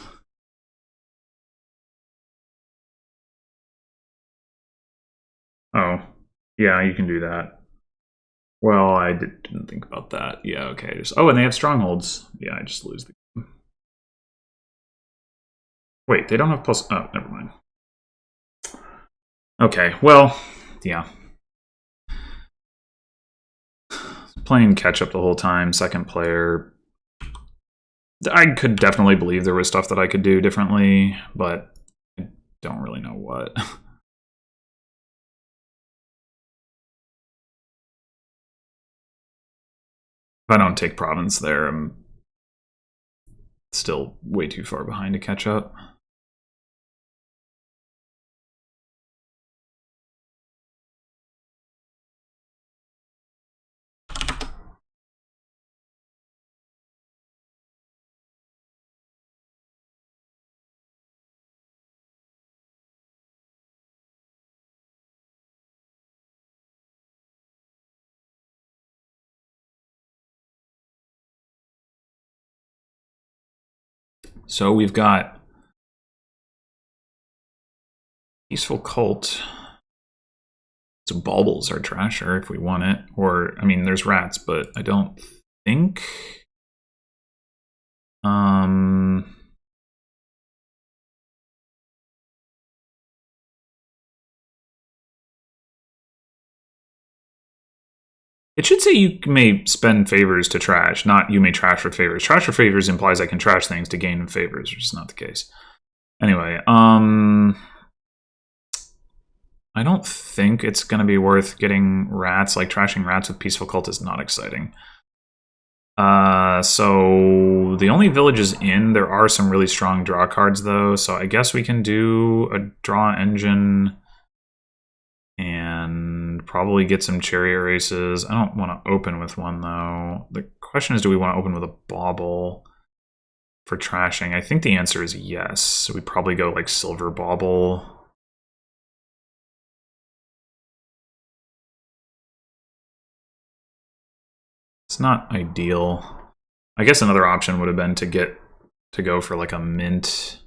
Oh, yeah, you can do that. Well, I didn't think about that. Yeah, okay. Oh, and they have strongholds. Yeah, I just lose the game. Wait, they don't have plus... Oh, never mind. Okay, well, yeah. Playing catch-up the whole time, second player. I could definitely believe there was stuff that I could do differently, but I don't really know what. If I don't take province there, I'm still way too far behind to catch up. So we've got Peaceful Cult. So baubles are trasher if we want it. Or, I mean, there's rats, but I don't think... It should say you may spend favors to trash, not you may trash for favors. Trash for favors implies I can trash things to gain favors, which is not the case. Anyway, I don't think it's going to be worth getting rats. Like, trashing rats with Peaceful Cult is not exciting. So the only villages in, there are some really strong draw cards, though. So I guess we can do a draw engine and probably get some chariot races. I don't want to open with one, though. The question is, do we want to open with a bauble for trashing? I think the answer is yes. So we probably go like silver bauble. It's not ideal. I guess another option would have been to go for like a mint.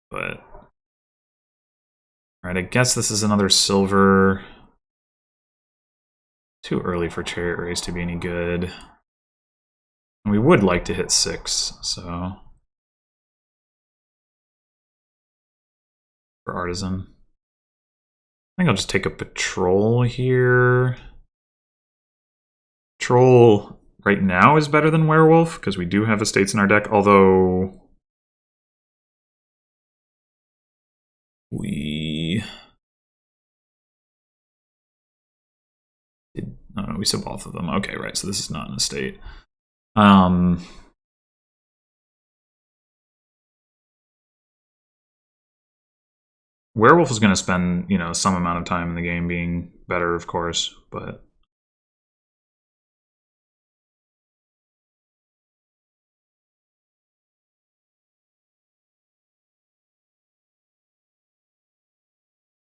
But all right, I guess this is another silver. Too early for chariot race to be any good. And we would like to hit 6, so for artisan. I think I'll just take a patrol here. Patrol right now is better than werewolf because we do have estates in our deck, although we did, no, we said both of them. Okay, right, so this is not an estate. Werewolf is going to spend, you know, some amount of time in the game being better, of course, but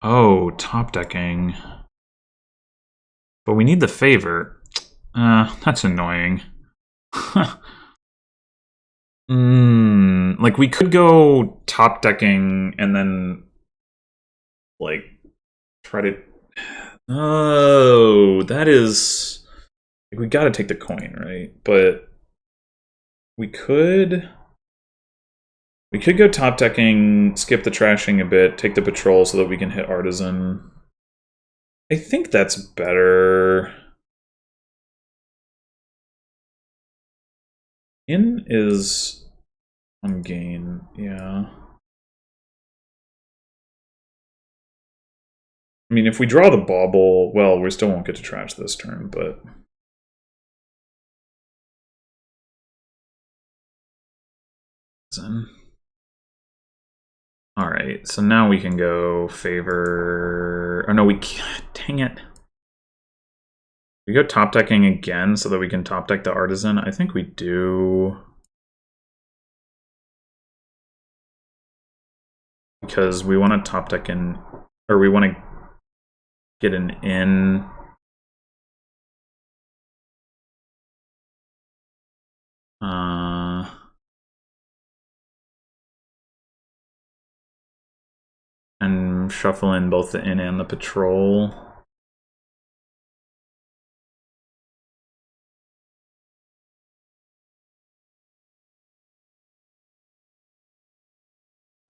oh, top decking. But we need the favor. That's annoying. Like, we could go top decking and then, like, try to... Oh, that is... Like, we gotta take the coin, right? But we could... We could go top decking, skip the trashing a bit, take the patrol so that we can hit artisan. I think that's better. In is on gain, yeah. I mean, if we draw the bauble, well, we still won't get to trash this turn, but... Alright, so now we can go favor... Oh no, we can't. Dang it. We go top decking again so that we can top deck the artisan. I think we do. Because we want to top deck in, or we want to get an in. And shuffle in both the in and the patrol.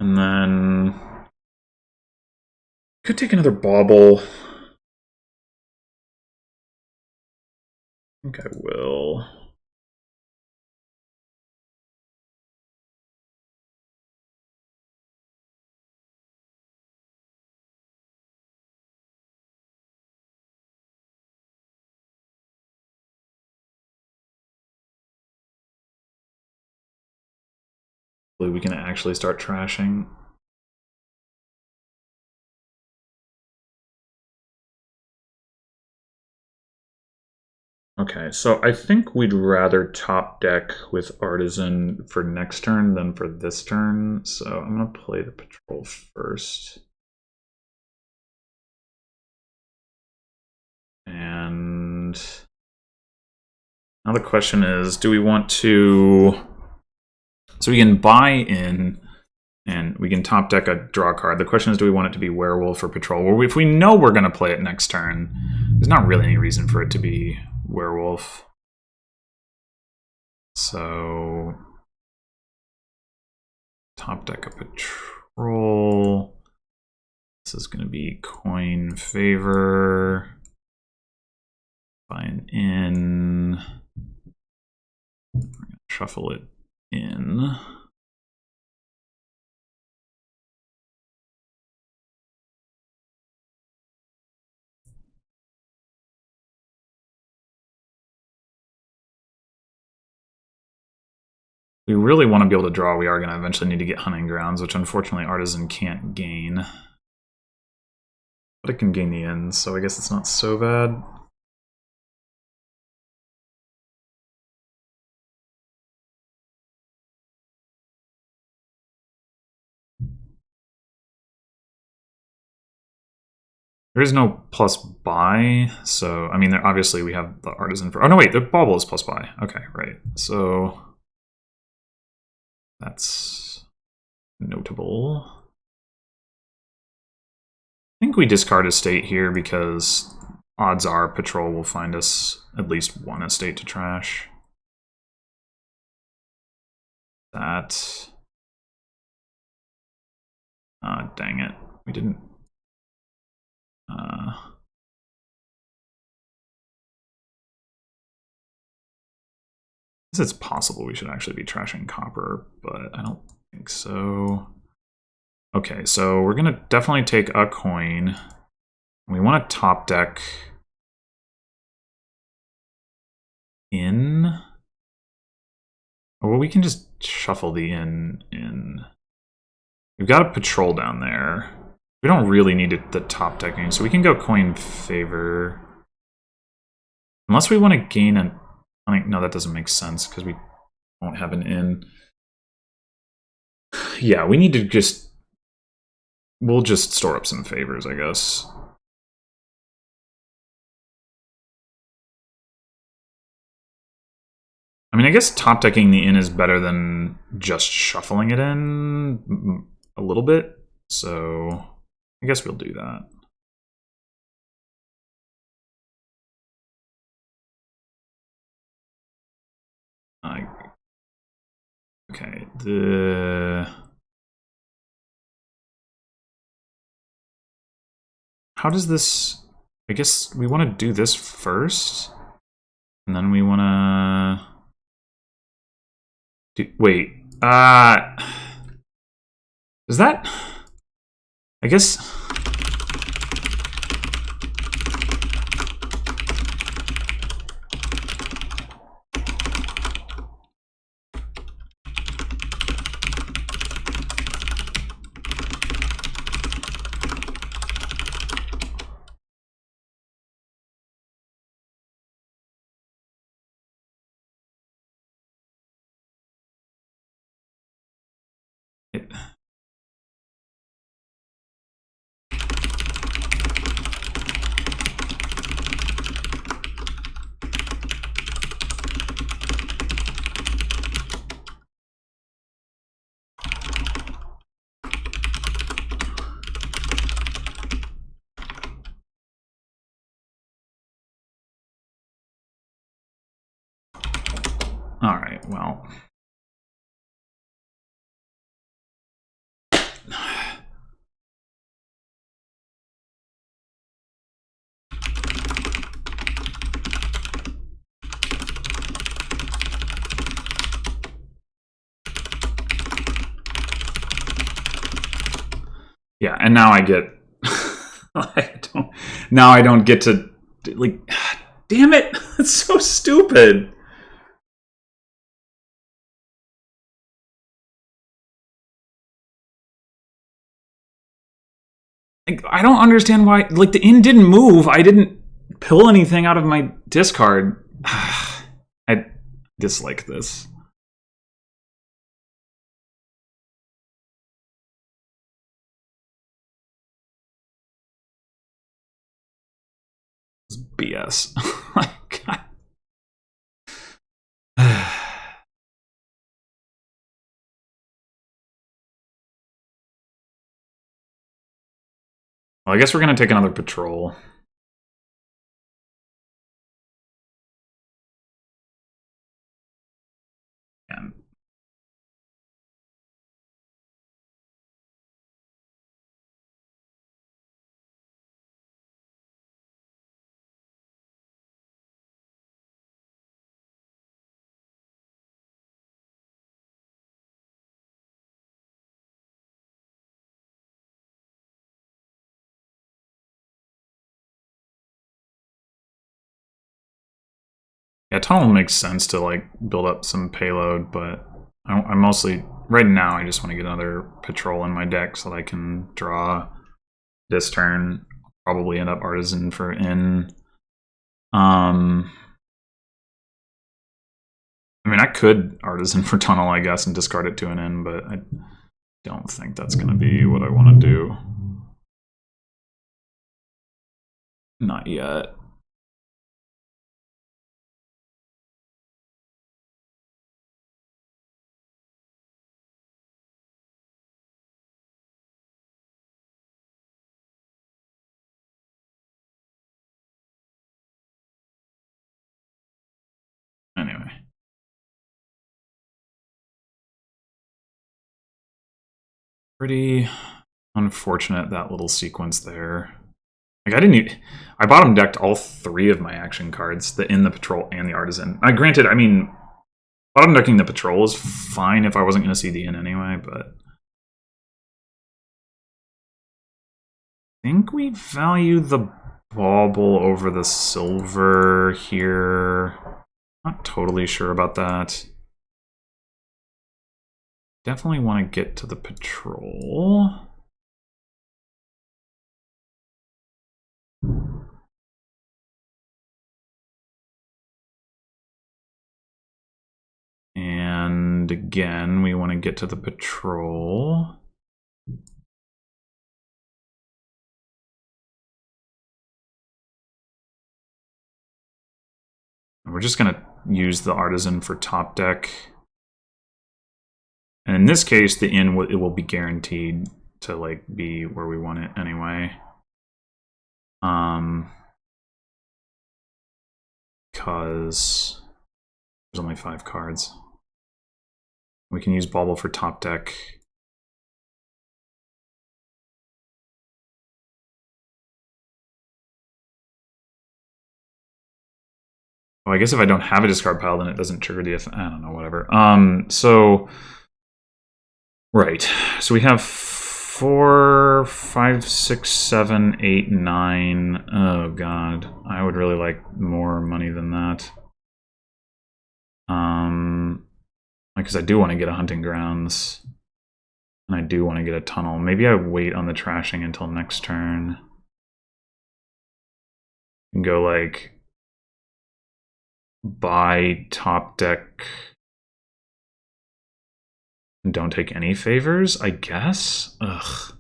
And then could take another bauble. I think I will. We can actually start trashing. Okay, so I think we'd rather top deck with artisan for next turn than for this turn. So I'm gonna play the patrol first. And Now the question is, do we want to... So we can buy in, and we can top deck a draw card. The question is, do we want it to be Werewolf or Patrol? Well, if we know we're going to play it next turn, there's not really any reason for it to be Werewolf. So... top deck a Patrol. This is going to be Coin Favor. Buy an in. We're going to shuffle it in. We really want to be able to draw. We are going to eventually need to get Hunting Grounds, which unfortunately Artisan can't gain. But it can gain the ends, so I guess it's not so bad. There is no plus buy, so, I mean, obviously we have the Artisan for... Oh, no, wait, the Bauble is plus buy. Okay, right. So, that's notable. I think we discard Estate here because odds are Patrol will find us at least one estate to trash. That... dang it. We didn't... I guess it's possible we should actually be trashing Copper, but I don't think so. Okay, so we're going to definitely take a coin. We want to top deck in. Or well, we can just shuffle the in. We've got a Patrol down there. We don't really need the top decking, so we can go Coin Favor. Unless we want to gain an... No, that doesn't make sense, because we won't have an in. Yeah, we need to just... We'll just store up some favors, I guess. I mean, I guess top decking the in is better than just shuffling it in a little bit, so I guess we'll do that. Okay, how does this... I guess we want to do this first, and then we want to... Wait, is that... I guess... All right, well... Yeah, and now I get... now I don't get to... Like, damn it! It's so stupid! Like, I don't understand why... Like, the in didn't move. I didn't pull anything out of my discard. I dislike this. It's BS. God. Well, I guess we're going to take another patrol. And yeah, tunnel makes sense to like build up some payload, but I'm mostly right now. I just want to get another patrol in my deck so that I can draw this turn. Probably end up artisan for in. I mean, I could artisan for tunnel, I guess, and discard it to an in, but I don't think that's going to be what I want to do. Not yet. Anyway. Pretty unfortunate, that little sequence there. Like, I bottom decked all 3 of my action cards, the in, the patrol, and the artisan. Granted, I mean, bottom decking the patrol is fine if I wasn't going to see the in anyway, but I think we value the bauble over the silver here. Not totally sure about that. Definitely want to get to the patrol. And again, we want to get to the patrol. We're just going to use the artisan for top deck. And in this case, the in it will be guaranteed to like be where we want it anyway. Because there's only 5 cards. We can use bauble for top deck. Oh, I guess if I don't have a discard pile, then it doesn't trigger the I don't know, whatever. So right. So we have 4, 5, 6, 7, 8, 9. Oh god. I would really like more money than that. Because I do want to get a hunting grounds. And I do want to get a tunnel. Maybe I wait on the trashing until next turn. And go like buy top deck. And don't take any favors, I guess? Ugh.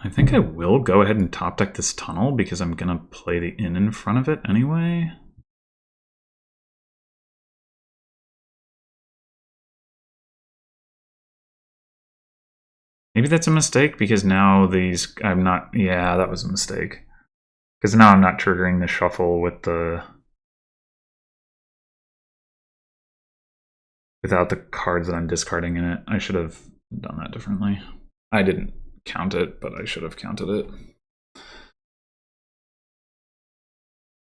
I think I will go ahead and top deck this tunnel because I'm gonna play the in front of it anyway. Maybe that's a mistake because now these I'm not. Yeah, that was a mistake because now I'm not triggering the shuffle with the without the cards that I'm discarding in it. I should have done that differently. I didn't count it, but I should have counted it.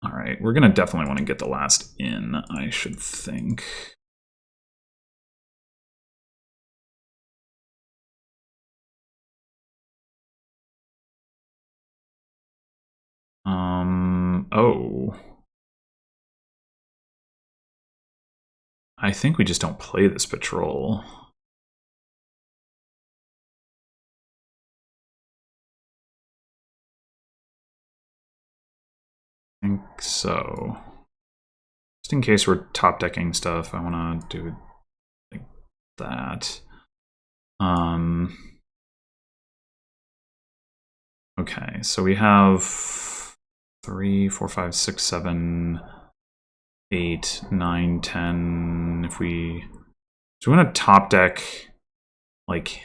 All right, we're gonna definitely want to get the last in, I should think. Oh. I think we just don't play this patrol. I think so. Just in case we're top decking stuff, I want to do like that. Okay, so we have 3, 4, 5, 6, 7, 8, 9, 10. If we so we want to top deck like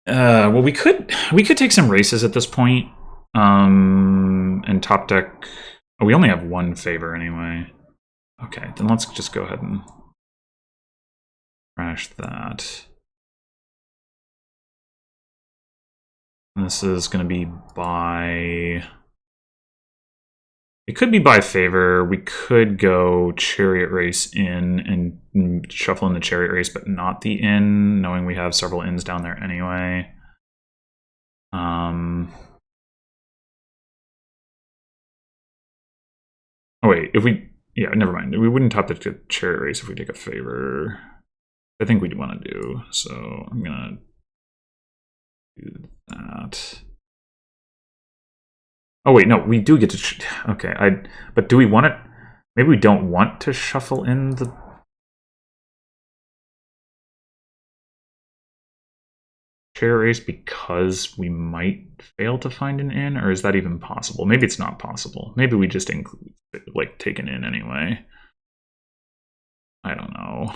well we could take some races at this point. And top deck. Oh, we only have one favor anyway. Okay, then let's just go ahead and crash that. This is going to be by... It could be by favor. We could go chariot race in and shuffle in the chariot race, but not the inn, knowing we have several inns down there anyway. Oh wait, if we... Yeah, never mind. We wouldn't top the chariot race if we take a favor. I think we'd want to do, so I'm going to do that. Oh wait, no, we do get to... Okay, but do we want it... Maybe we don't want to shuffle in the... chariot race because we might fail to find an inn, or is that even possible? Maybe it's not possible. Maybe we just include, like, take an inn anyway. I don't know.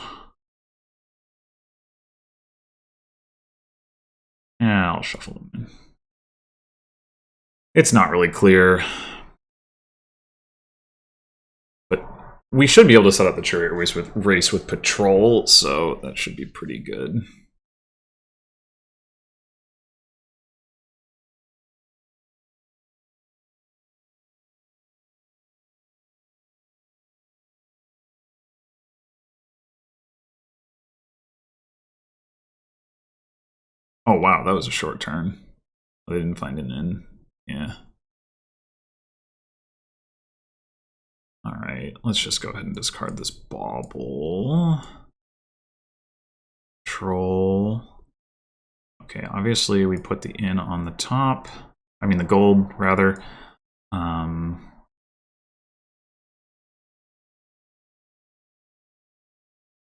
Yeah, I'll shuffle them in. It's not really clear. But we should be able to set up the chariot race with patrol, so that should be pretty good. Oh wow, that was a short turn. They didn't find an inn. Yeah. Alright, let's just go ahead and discard this bauble. Troll. Okay, obviously we put the inn on the top. I mean the gold, rather.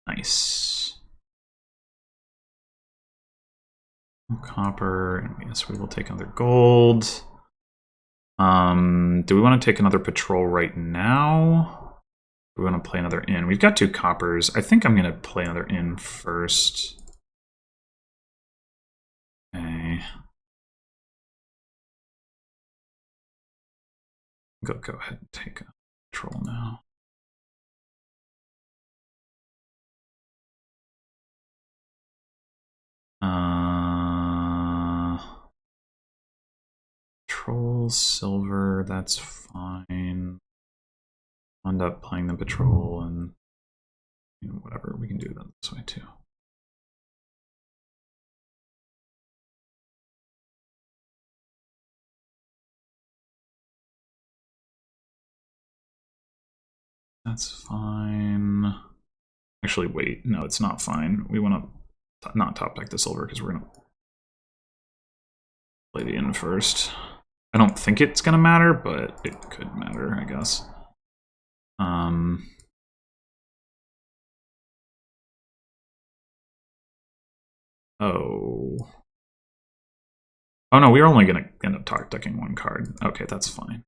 Nice. Copper, and yes, we will take another gold. Do we want to take another patrol right now? Do we want to play another inn? We've got 2 coppers. I think I'm going to play another inn first. Okay. Go ahead and take a patrol now. Patrol, silver, that's fine. I'll end up playing the patrol and whatever, we can do that this way too. That's fine. Actually, wait, no, it's not fine. We want to not top deck the silver because we're going to play the inn first. I don't think it's going to matter, but it could matter, I guess. Oh. Oh no, we're only going to end up top decking 1 card. Okay, that's fine.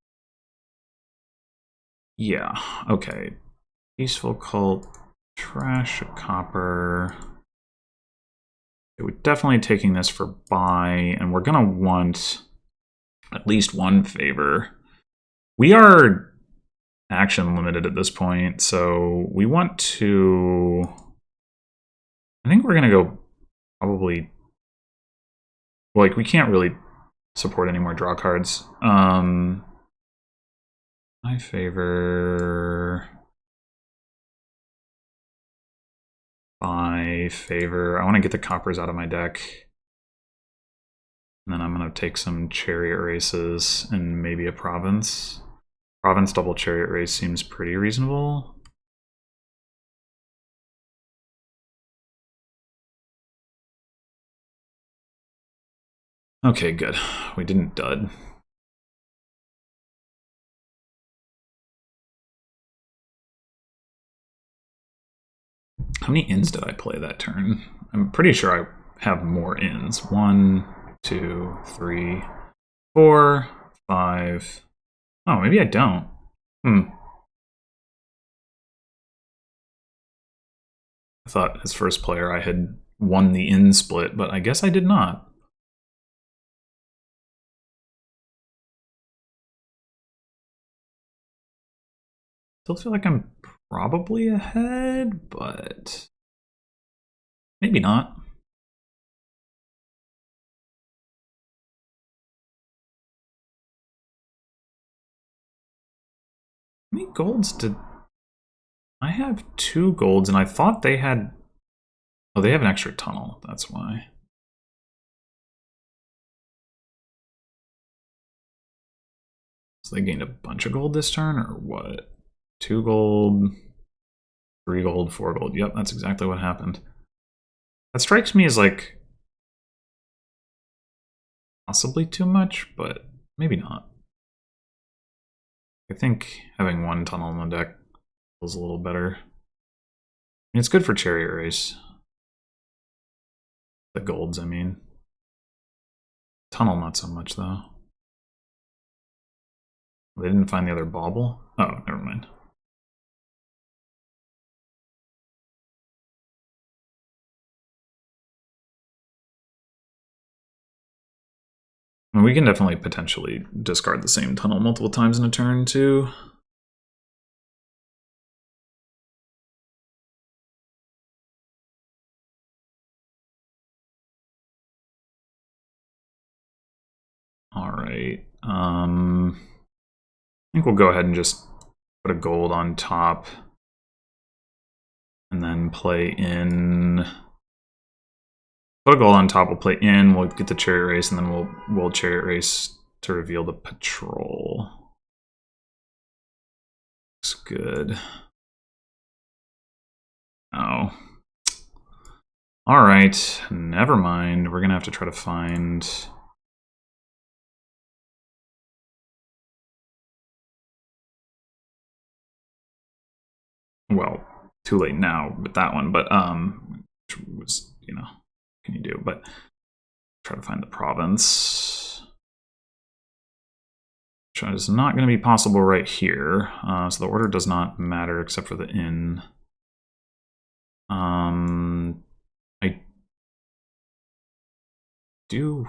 Yeah, okay. Peaceful Cult, trash a copper. Okay, we're definitely taking this for buy, and we're going to want at least 1 favor. We are action limited at this point, so we want to... I think we're going to go probably... Like, we can't really support any more draw cards. My favor... By favor. I want to get the coppers out of my deck. And then I'm going to take some chariot races and maybe a province. Province double chariot race seems pretty reasonable. Okay, good. We didn't dud. How many inns did I play that turn? I'm pretty sure I have more inns. 1, 2, 3, 4, 5. Oh, maybe I don't. I thought as first player I had won the inn split, but I guess I did not. Still feel like I'm probably ahead, but maybe not. How many golds did I have? 2 golds, and I thought they had. Oh, they have an extra tunnel. That's why. So they gained a bunch of gold this turn, or what? 2 gold, 3 gold, 4 gold. Yep, that's exactly what happened. That strikes me as like possibly too much, but maybe not. I think having 1 tunnel on the deck feels a little better. I mean, it's good for chariot race. The golds, I mean. Tunnel, not so much, though. They didn't find the other bauble? Oh, never mind. I mean, we can definitely potentially discard the same tunnel multiple times in a turn, too. Alright. I think we'll go ahead and just put a gold on top. And then play in. Put a gold on top, we'll play in, we'll get the chariot race, and then we'll chariot race to reveal the patrol. Looks good. Oh. Alright, never mind. We're gonna have to try to find. Well, too late now with that one, but which was, you know, what can you do? But try to find the province. Which is not going to be possible right here. So the order does not matter except for the inn. I do.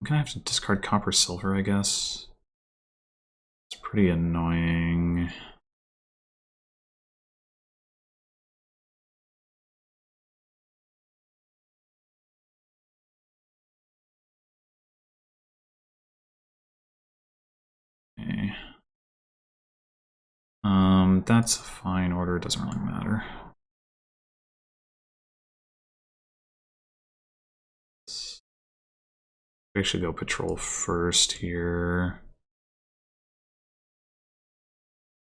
I'm gonna have to discard copper silver, I guess. It's pretty annoying. Okay. That's a fine order, it doesn't really matter. We should go patrol first here.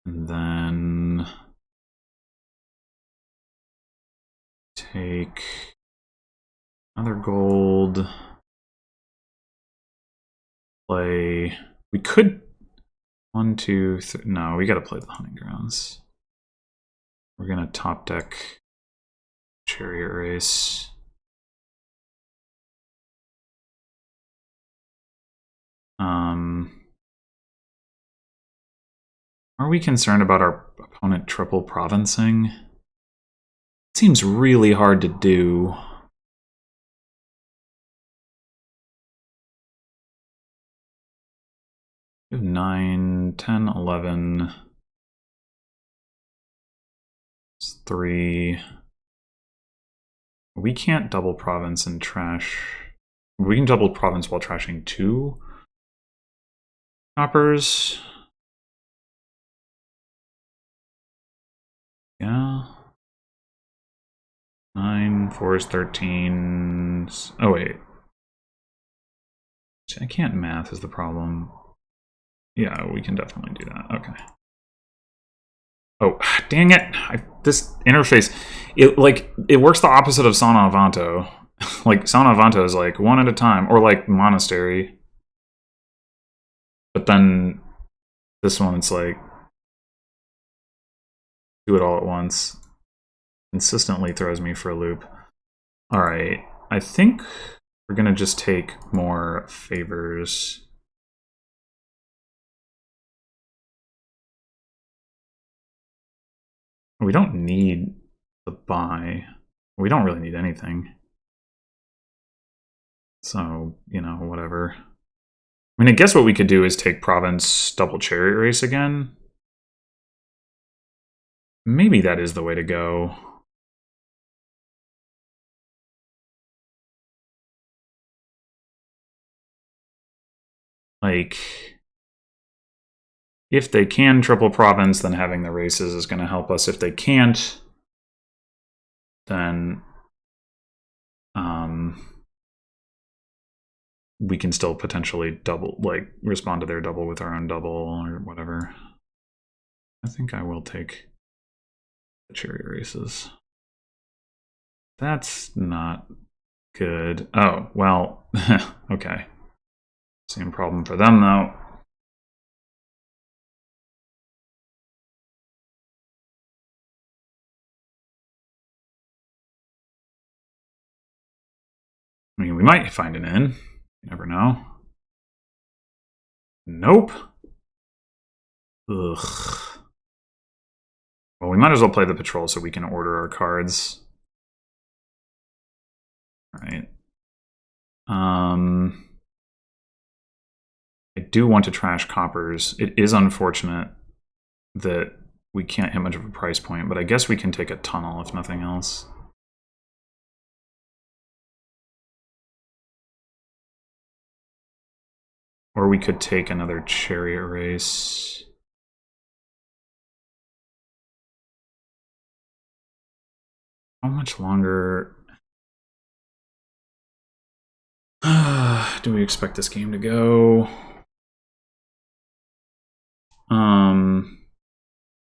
And then take another gold. Play. We could 1, 2, 3. No, we gotta play the hunting grounds. We're gonna top deck chariot race. Are we concerned about our opponent triple provincing? It seems really hard to do. We have 9, 10, 11. 3. We can't double province and trash. We can double province while trashing 2 choppers. Yeah. 9, 4 is 13. Oh, wait. I can't math is the problem. Yeah, we can definitely do that. Okay. Oh, dang it. This interface, it works the opposite of Sana Avanto. Like, Sana Avanto is like 1 at a time, or like Monastery. But then this one, it's like do it all at once. consistently throws me for a loop. All right, I think we're gonna just take more favors. We don't need the buy. We don't really need anything. So, you know, whatever. I mean, I guess what we could do is take Province double chariot race again. Maybe that is the way to go. Like, if they can triple Province, then having the races is going to help us. If they can't, then we can still potentially double, like, respond to their double with our own double or whatever. I think I will take the chariot races. That's not good. Oh, well, okay. Same problem for them, though. I mean, we might find an inn. You never know. Nope. Ugh. Well, we might as well play the patrol so we can order our cards. All right. I do want to trash coppers. It is unfortunate that we can't hit much of a price point, but I guess we can take a tunnel if nothing else. Or we could take another chariot race. How much longer do we expect this game to go?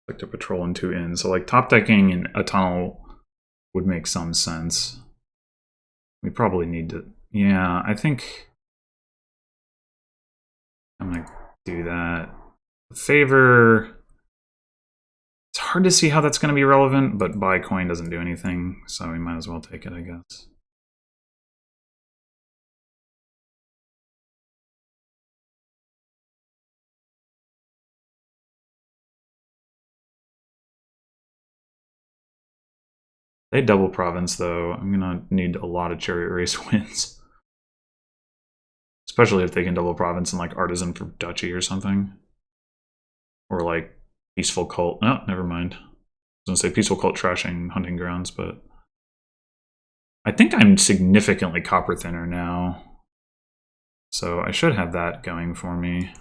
Like to patrol and 2 in. So like top decking and a tunnel would make some sense. We probably need to, yeah, I think I'm gonna do that. Favor, it's hard to see how that's gonna be relevant, but buy coin doesn't do anything, so we might as well take it, I guess. They double province though. I'm gonna need a lot of chariot race wins. Especially if they can double province and like artisan for duchy or something. Or like peaceful cult. No, never mind. I was gonna say peaceful cult trashing hunting grounds, but I think I'm significantly copper thinner now. So I should have that going for me.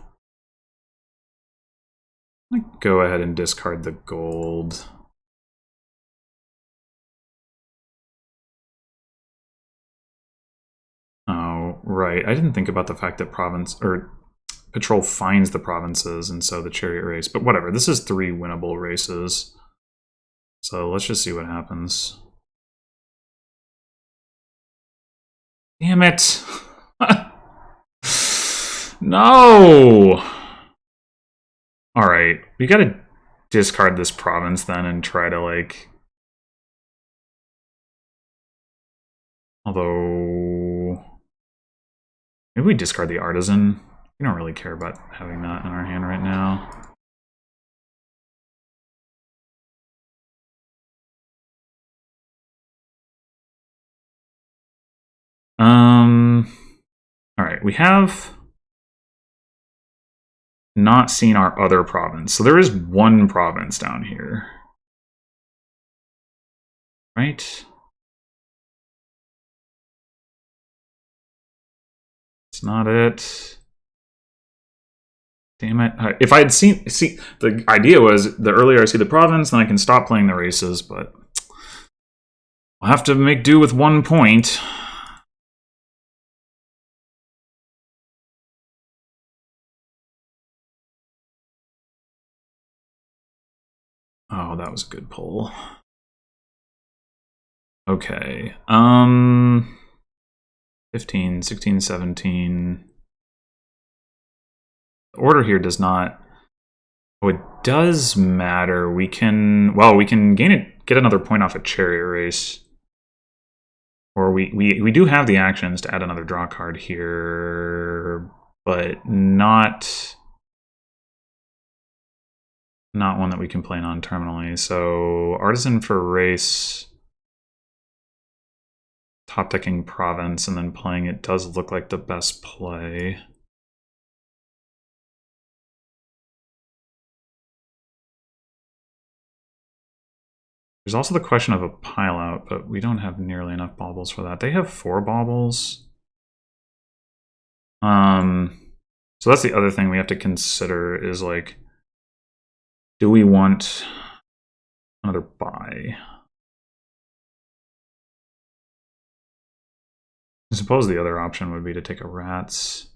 I'm gonna go ahead and discard the gold. Oh, right. I didn't think about the fact that province or patrol finds the provinces and so the chariot race. But whatever. This is 3 winnable races. So let's just see what happens. Damn it. No. All right. We got to discard this province then and try to like... Although... Maybe we discard the artisan. We don't really care about having that in our hand right now. All right, we have not seen our other province. So there is 1 province down here. Right? It's not it. Damn it. If I had see, the idea was the earlier I see the province, then I can stop playing the races, but I'll have to make do with 1 point. Oh, that was a good pull. Okay. 15, 16, 17. The order here does not... Oh, it does matter. We can... Well, we can gain a get another point off a chariot race. Or we do have the actions to add another draw card here, but not one that we can play non-terminally. So Artisan for race, top decking Province, and then playing it does look like the best play. There's also the question of a pile out, but we don't have nearly enough baubles for that. They have 4 baubles. So that's the other thing we have to consider is like, do we want another buy? I suppose the other option would be to take a rats.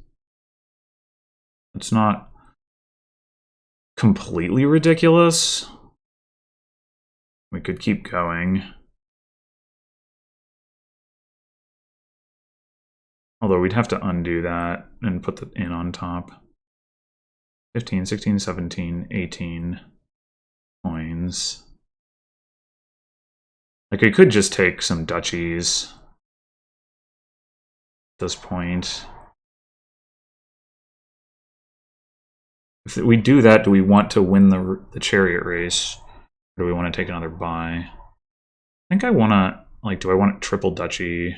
It's not completely ridiculous. We could keep going. Although we'd have to undo that and put the in on top. 15, 16, 17, 18 coins. Like we could just take some duchies at this point. If we do that, do we want to win the chariot race? Or do we want to take another buy? I think I want to, like, do I want triple duchy?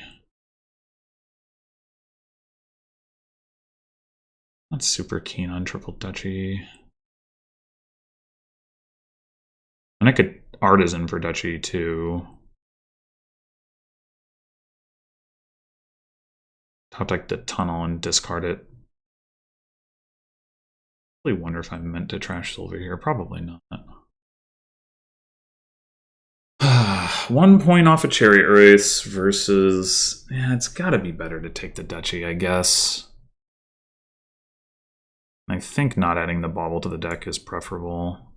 Not super keen on triple duchy. And I could artisan for duchy too. Top deck the tunnel and discard it. I really wonder if I meant to trash silver here. Probably not. 1 point off a chariot race versus... Yeah, it's gotta be better to take the duchy, I guess. I think not adding the bauble to the deck is preferable.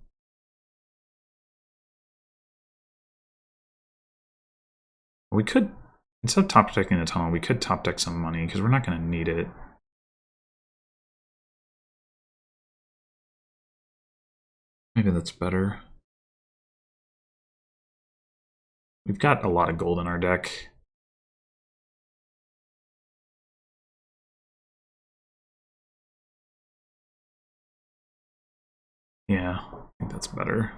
We could, instead of top decking the tunnel, we could top deck some money because we're not going to need it. Maybe that's better. We've got a lot of gold in our deck. Yeah, I think that's better.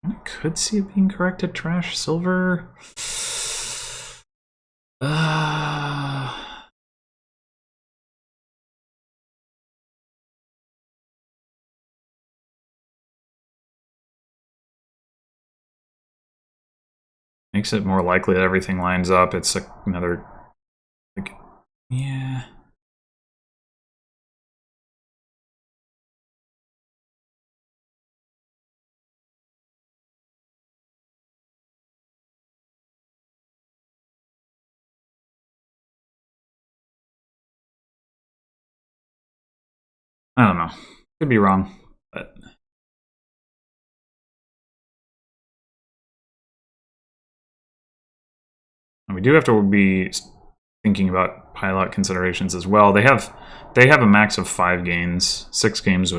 I could see it being correct to trash silver. Makes it more likely that everything lines up. It's another, like, yeah. I don't know. Could be wrong, but we do have to be thinking about pilot considerations as well. They have a max of 5 gains. 6 gains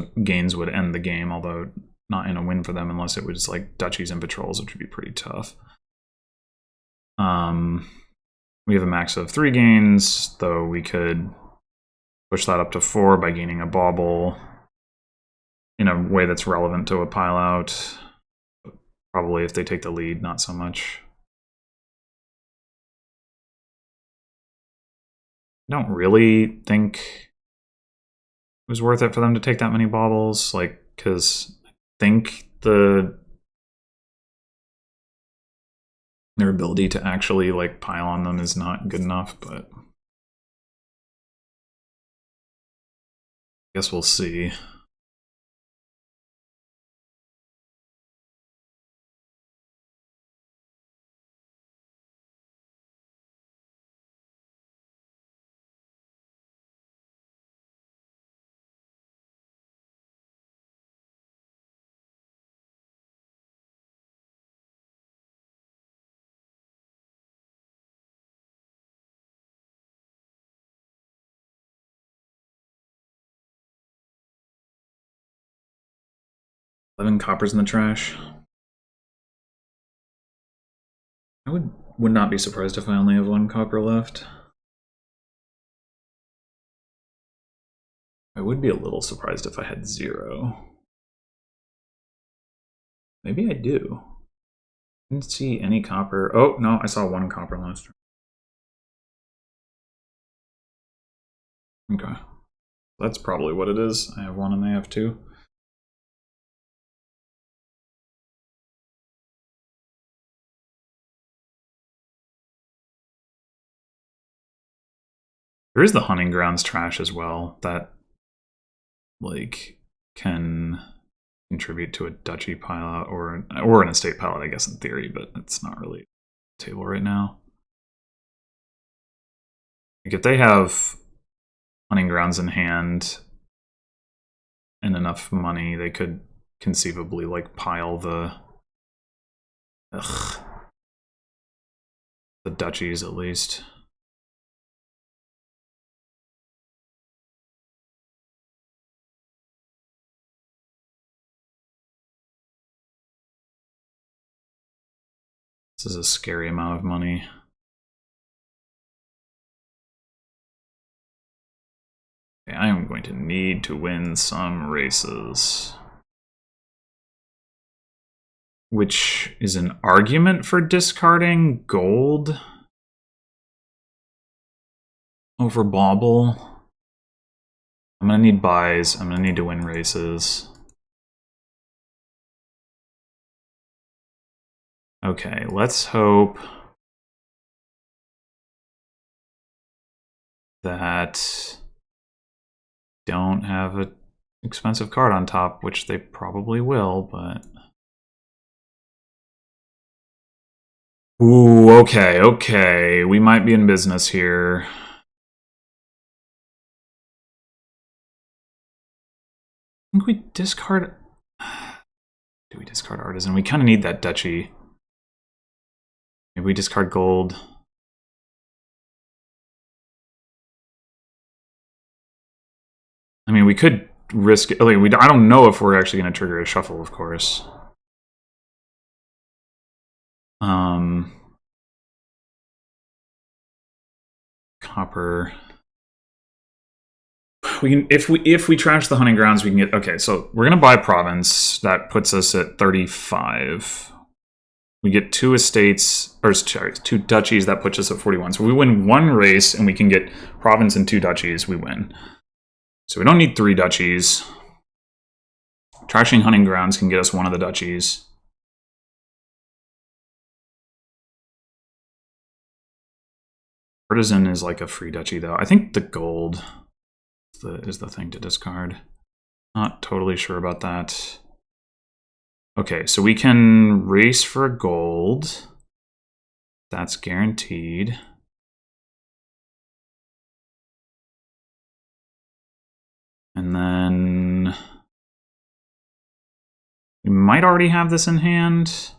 would end the game, although not in a win for them unless it was like duchies and patrols, which would be pretty tough. We have a max of 3 gains, though we could push that up to 4 by gaining a bauble in a way that's relevant to a pile out. Probably if they take the lead, not so much. I don't really think it was worth it for them to take that many baubles, like, because I think their ability to actually like pile on them is not good enough, but I guess we'll see. 11 coppers in the trash. I would not be surprised if I only have 1 copper left. I would be a little surprised if I had 0. Maybe I do. Didn't see any copper. Oh, no, I saw 1 copper last turn. Okay. That's probably what it is. I have 1 and they have 2. There is the hunting grounds trash as well that, like, can contribute to a duchy pilot or an estate pilot, I guess, in theory, but it's not really on the table right now. Like, if they have hunting grounds in hand and enough money, they could conceivably, like, pile the duchies at least. This is a scary amount of money. Okay, I am going to need to win some races. Which is an argument for discarding gold over bauble. I'm gonna need buys. I'm gonna need to win races. Okay, let's hope that don't have an expensive card on top, which they probably will, but... Ooh, okay, okay. We might be in business here. I think we discard... Do we discard Artisan? We kind of need that duchy. Maybe we discard gold. I mean, we could risk it. Like, I don't know if we're actually going to trigger a shuffle, of course. Copper. We can, if we trash the hunting grounds, we can get... Okay, so we're going to buy province. That puts us at 35. We get 2 estates, or sorry, 2 duchies. That puts us at 41. So we win 1 race, and we can get province and 2 duchies. We win. So we don't need 3 duchies. Trashing hunting grounds can get us 1 of the duchies. Artisan is like a free duchy, though. I think the gold is the thing to discard. Not totally sure about that. Okay, so we can race for gold. That's guaranteed. And then we might already have this in hand.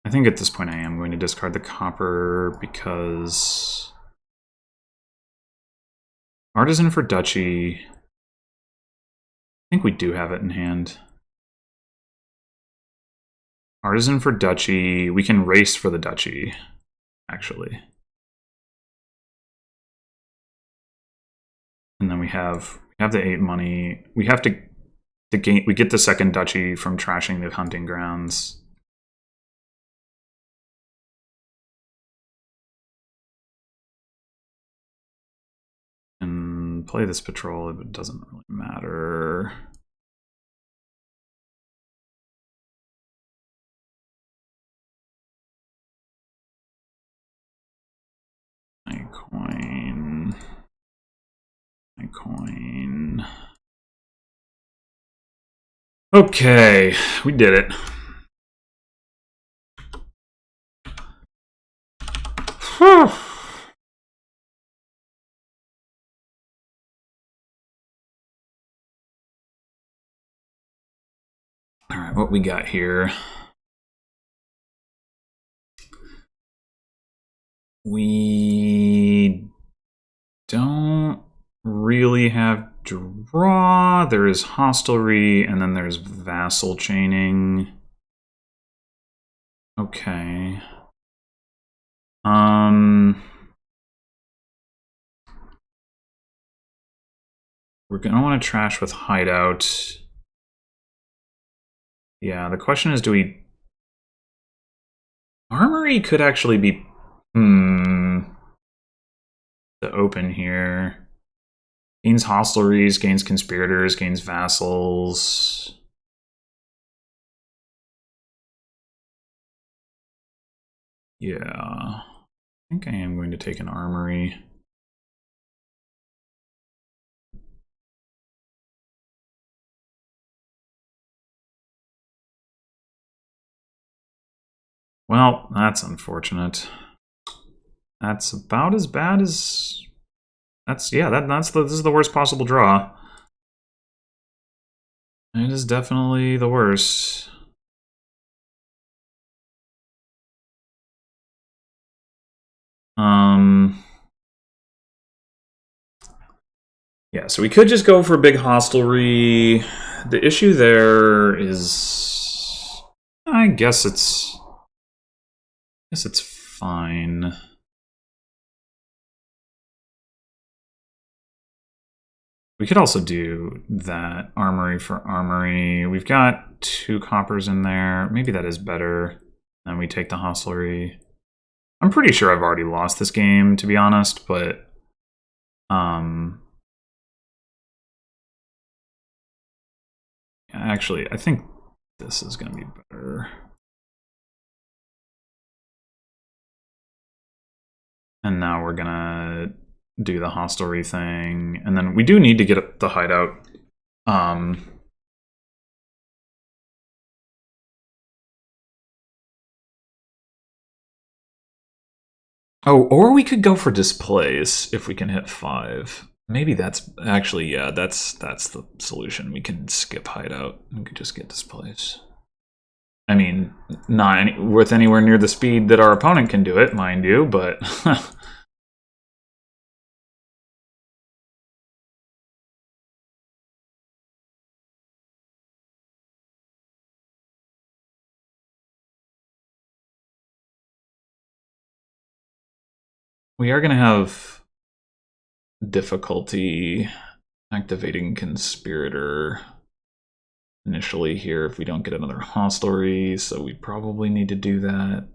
I think at this point I am going to discard the copper because Artisan for duchy. I think we do have it in hand. Artisan for duchy. We can race for the duchy, actually. And then we have the 8 money. We have to gain. We get the second duchy from trashing the hunting grounds. And play this patrol, it doesn't really matter. My coin. Okay, we did it. Whew. All right, what we got here? We really have draw. There is hostelry, and then there's vassal chaining. Okay. We're gonna want to trash with hideout. Yeah, the question is, do we... Armory could actually be... to open here. Gains hostelries, gains conspirators, gains vassals. Yeah. I think I am going to take an armory. Well, that's unfortunate. That's about as bad as... This is the worst possible draw. It is definitely the worst. Yeah, so we could just go for a big hostelry. The issue there is... I guess it's fine. We could also do that armory for armory. We've got 2 coppers in there. Maybe that is better. Then we take the hostelry. I'm pretty sure I've already lost this game, to be honest, but actually, I think this is going to be better. And now we're going to do the hostelry thing. And then we do need to get the hideout. Oh, or we could go for displace if we can hit 5. Maybe that's actually, yeah, that's the solution. We can skip hideout. We could just get displace. I mean, not worth anywhere near the speed that our opponent can do it, mind you, but... We are going to have difficulty activating Conspirator initially here if we don't get another hostelry, so we probably need to do that.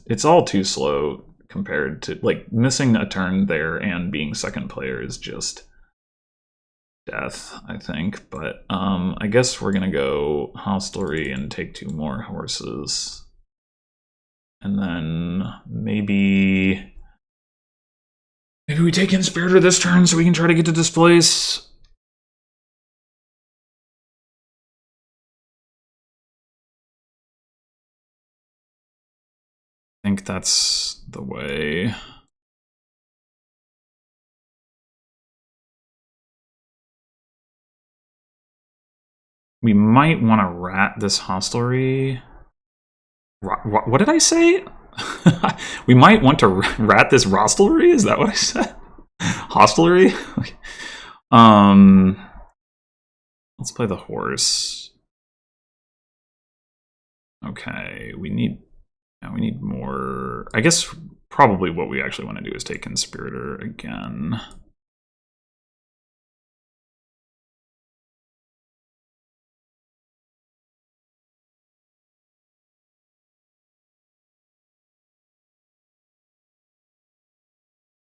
It's all too slow compared to, like, missing a turn there and being second player is just death, I think. But I guess we're going to go hostelry and take 2 more horses. And then maybe we take Conspirator this turn so we can try to get to displace. I think that's the way. We might want to rat this hostelry. What did I say? We might want to rat this rostelry? Is that what I said? Hostelry? Let's play the horse. Okay, we need more. I guess probably what we actually want to do is take Conspirator again.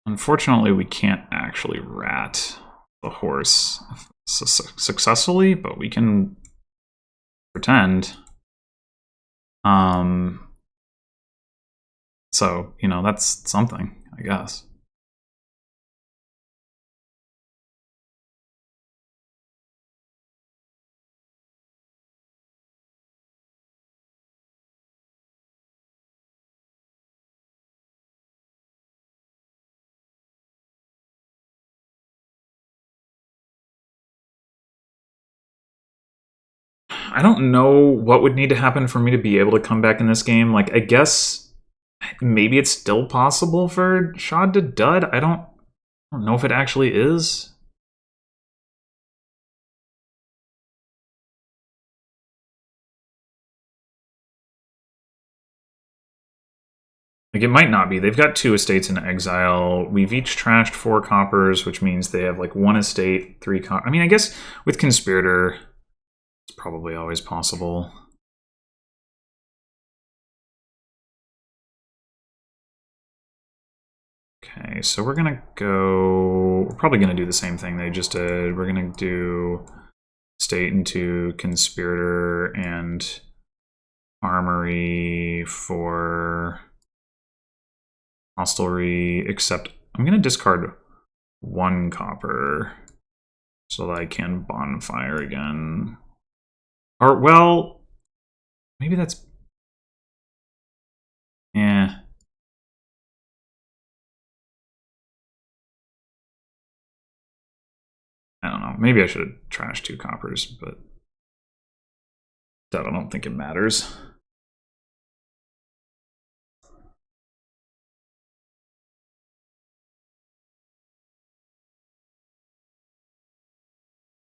Unfortunately, we can't actually rat the horse successfully, but we can pretend. So, you know, that's something, I guess. I don't know what would need to happen for me to be able to come back in this game. Like, I guess maybe it's still possible for schadd to dud. I don't know if it actually is. Like, it might not be. They've got 2 estates in exile. We've each trashed 4 coppers, which means they have, like, 1 estate, 3 copper. I mean, I guess with Conspirator, it's probably always possible. Okay, so we're gonna go... We're probably gonna do the same thing they just did. We're gonna do state into Conspirator and Armory for Hostelry, except I'm gonna discard 1 copper so that I can bonfire again. Or, well, maybe that's... Yeah. I don't know. Maybe I should have trashed 2 coppers, but I don't think it matters.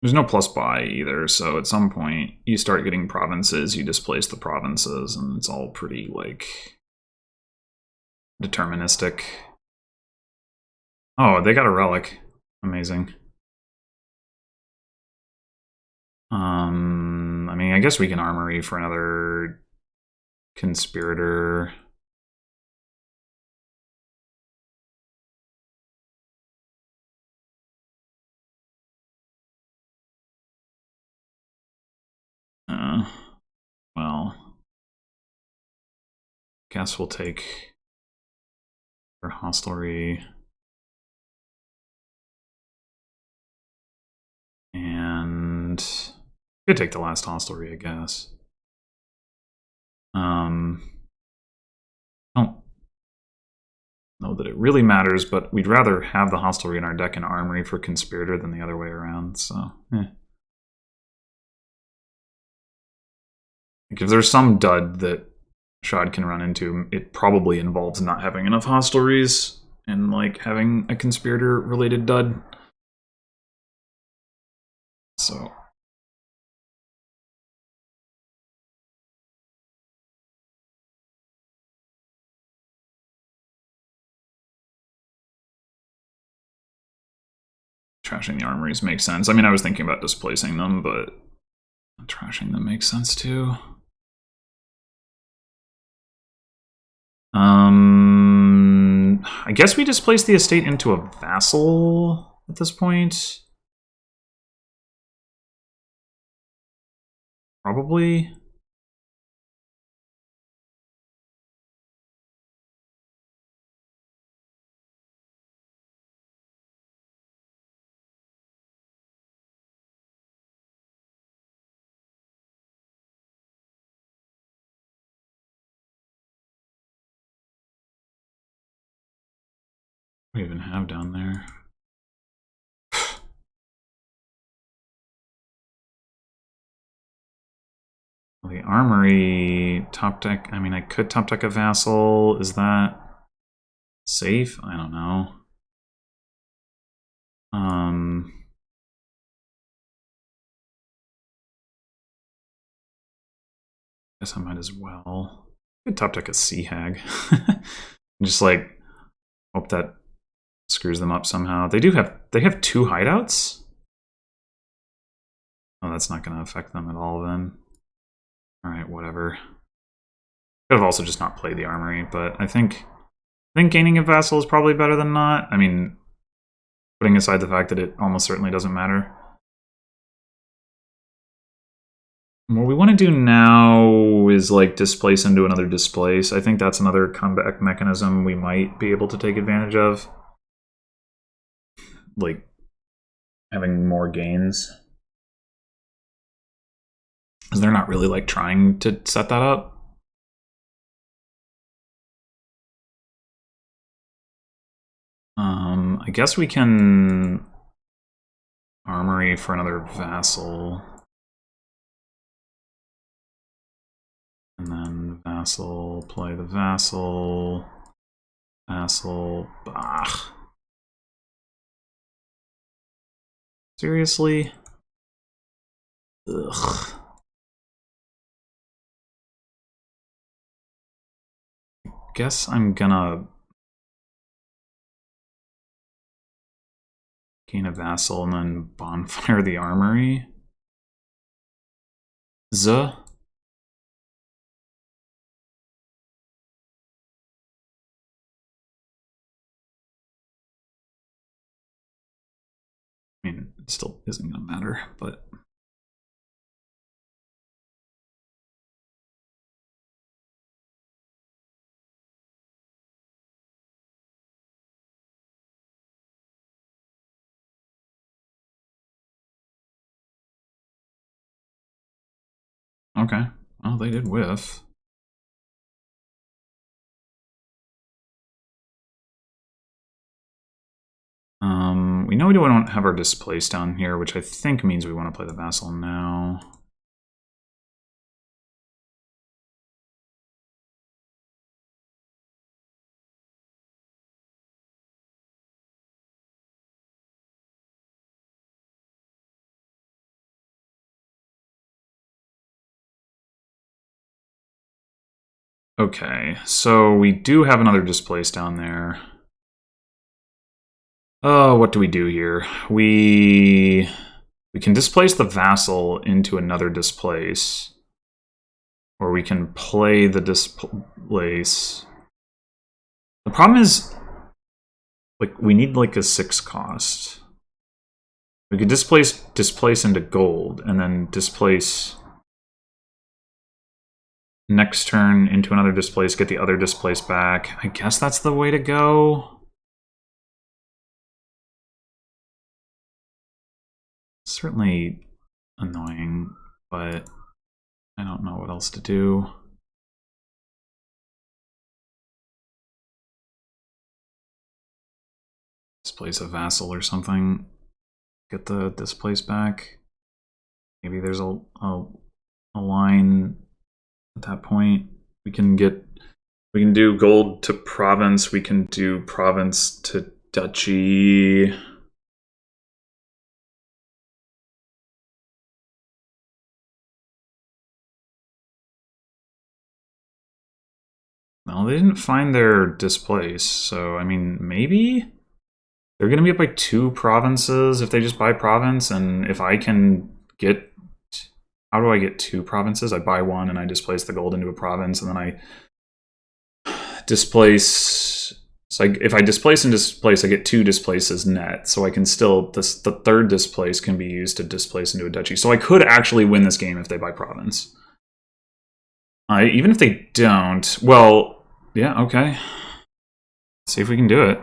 There's no plus buy either, so at some point you start getting provinces, you displace the provinces, and it's all pretty, like, deterministic. Oh, they got a relic. Amazing. I mean, I guess we can armory for another Conspirator. Well, guess we'll take for hostelry. And could take the last hostelry, I guess. I don't know that it really matters, but we'd rather have the hostelry in our deck and armory for Conspirator than the other way around, so Like, if there's some dud that Schadd can run into, it probably involves not having enough hostelries and, like, having a Conspirator-related dud. So... trashing the armories makes sense. I mean, I was thinking about displacing them, but trashing them makes sense too. I guess we displace the estate into a vassal at this point. Probably. What do we even have down there? The armory, top deck. I mean, I could top deck a vassal. Is that safe? I don't know. Guess I might as well. I could top deck a sea hag. Just, like, hope that screws them up somehow. They have 2 hideouts? Oh, that's not going to affect them at all then. Alright, whatever. Could have also just not played the armory, but I think gaining a vassal is probably better than not. I mean, putting aside the fact that it almost certainly doesn't matter. What we want to do now is, like, displace into another displace. I think that's another comeback mechanism we might be able to take advantage of. Like, having more gains. Because they're not really, like, trying to set that up. I guess we can armory for another vassal. And then vassal, play the vassal. Vassal, bah. Seriously? Ugh. guess I'm gonna gain a vassal and then bonfire the armory. I mean, it still isn't gonna matter, but okay. Well, they did whiff. We know we don't have our displace down here, which I think means we want to play the vassal now. Okay, so we do have another displace down there. Oh, what do we do here? We can displace the vassal into another displace. Or we can play the displace. The problem is, like, we need like a 6 cost. We could displace into gold, and then displace next turn into another displace, get the other displace back. I guess that's the way to go. Certainly annoying, but I don't know what else to do. Displace a vassal or something. Get the displace back. Maybe there's a line at that point. We can do gold to province. We can do province to duchy. No, they didn't find their displace, so I mean, maybe they're going to be up by 2 provinces if they just buy province, and if I can get... How do I get 2 provinces? I buy 1 and I displace the gold into a province, and then I displace... So if I displace and displace, I get 2 displaces net, so I can still... the 3rd displace can be used to displace into a duchy. So I could actually win this game if they buy province. Even if they don't, well... Yeah, okay. Let's see if we can do it.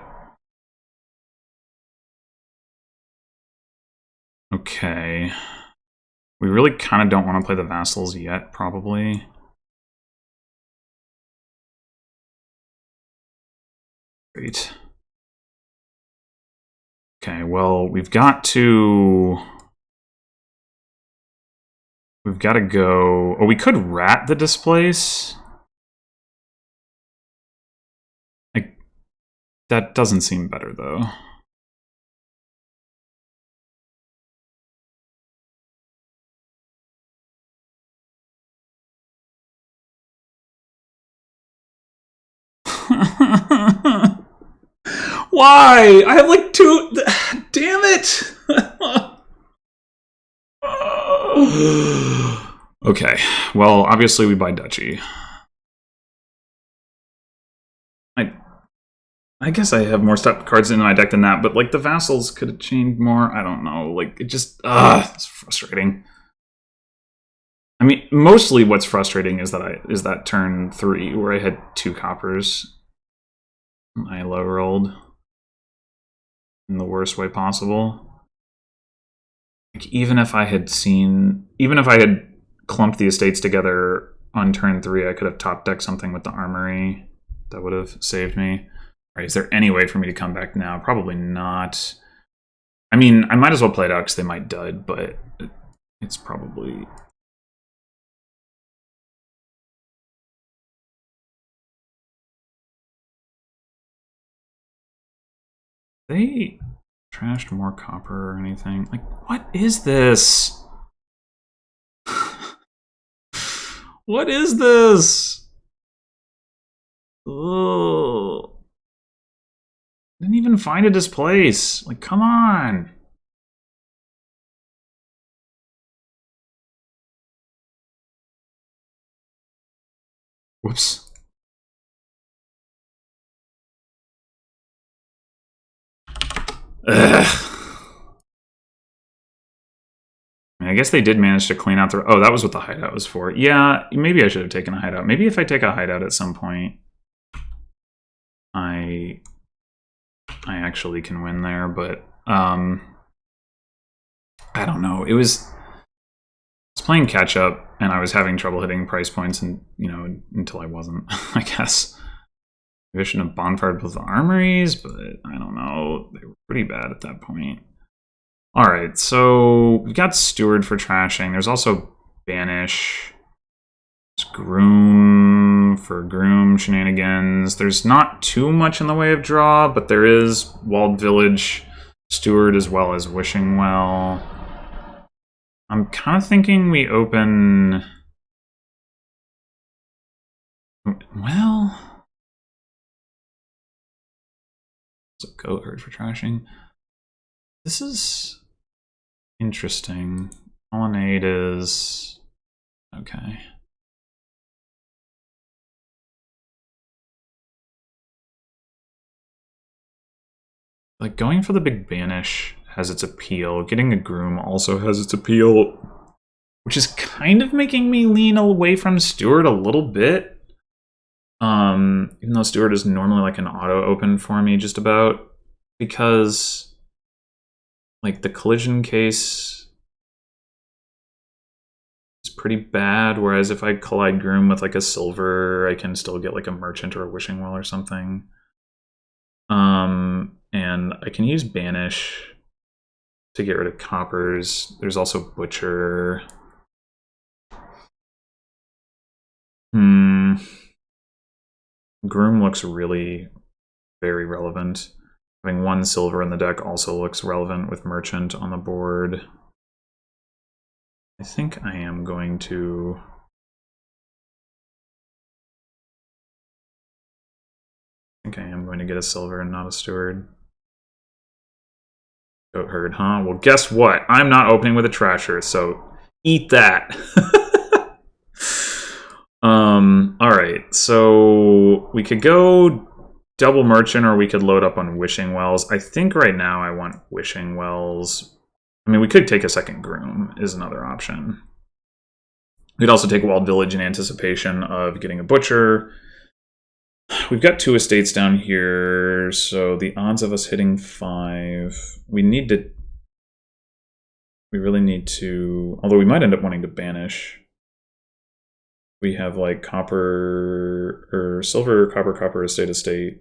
Okay. We really kind of don't want to play the vassals yet, probably. Great. Okay, well, we've got to go... Oh, we could rat the displace. That doesn't seem better, though. Why? I have like 2... Damn it! Okay, well, obviously we buy duchy. I guess I have more step cards in my deck than that, but like the vassals could have changed more. I don't know. Like it just it's frustrating. I mean, mostly what's frustrating is that turn 3 where I had 2 coppers. I low rolled in the worst way possible. Like even if I had clumped the estates together on turn 3, I could have top decked something with the armory that would have saved me. Right, is there any way for me to come back now? Probably not. I mean, I might as well play it out because they might dud, but it's probably... They trashed more copper or anything? Like, what is this? What is this? Ugh. Didn't even find a displace. Like, come on. Whoops. Ugh. I guess they did manage to clean out the... Oh, that was what the hideout was for. Yeah, maybe I should have taken a hideout. Maybe if I take a hideout at some point, I actually can win there, but I don't know. I was playing catch up and I was having trouble hitting price points, and until I wasn't, I guess. Maybe I shouldn't have bonfired both the armories, but I don't know. They were pretty bad at that point. All right, so we got Steward for trashing. There's also Banish. There's Groom for Groom shenanigans. There's not too much in the way of draw, but there is Walled Village, Steward, as well as Wishing Well. I'm kind of thinking we open... Well... It's a goat herd for trashing. This is interesting. Colonnade is... Okay. Like, going for the big Banish has its appeal. Getting a Groom also has its appeal, which is kind of making me lean away from Steward a little bit. Even though Steward is normally like an auto open for me just about, because like the collision case is pretty bad, whereas if I collide Groom with like a silver, I can still get like a merchant or a wishing well or something. And I can use Banish to get rid of coppers. There's also Butcher. Groom looks really very relevant. Having one silver in the deck also looks relevant with Merchant on the board. I think I am going to... get a silver and not a Steward. Goat herd, huh? Well, guess what? I'm not opening with a trasher, so eat that. Alright, so we could go double merchant, or we could load up on Wishing Wells. I think right now I want Wishing Wells. I mean, we could take a second Groom, is another option. We'd also take Walled Village in anticipation of getting a Butcher. We've got 2 estates down here, so the odds of us hitting 5... We really need to... Although we might end up wanting to Banish. We have like copper or silver, copper, estate.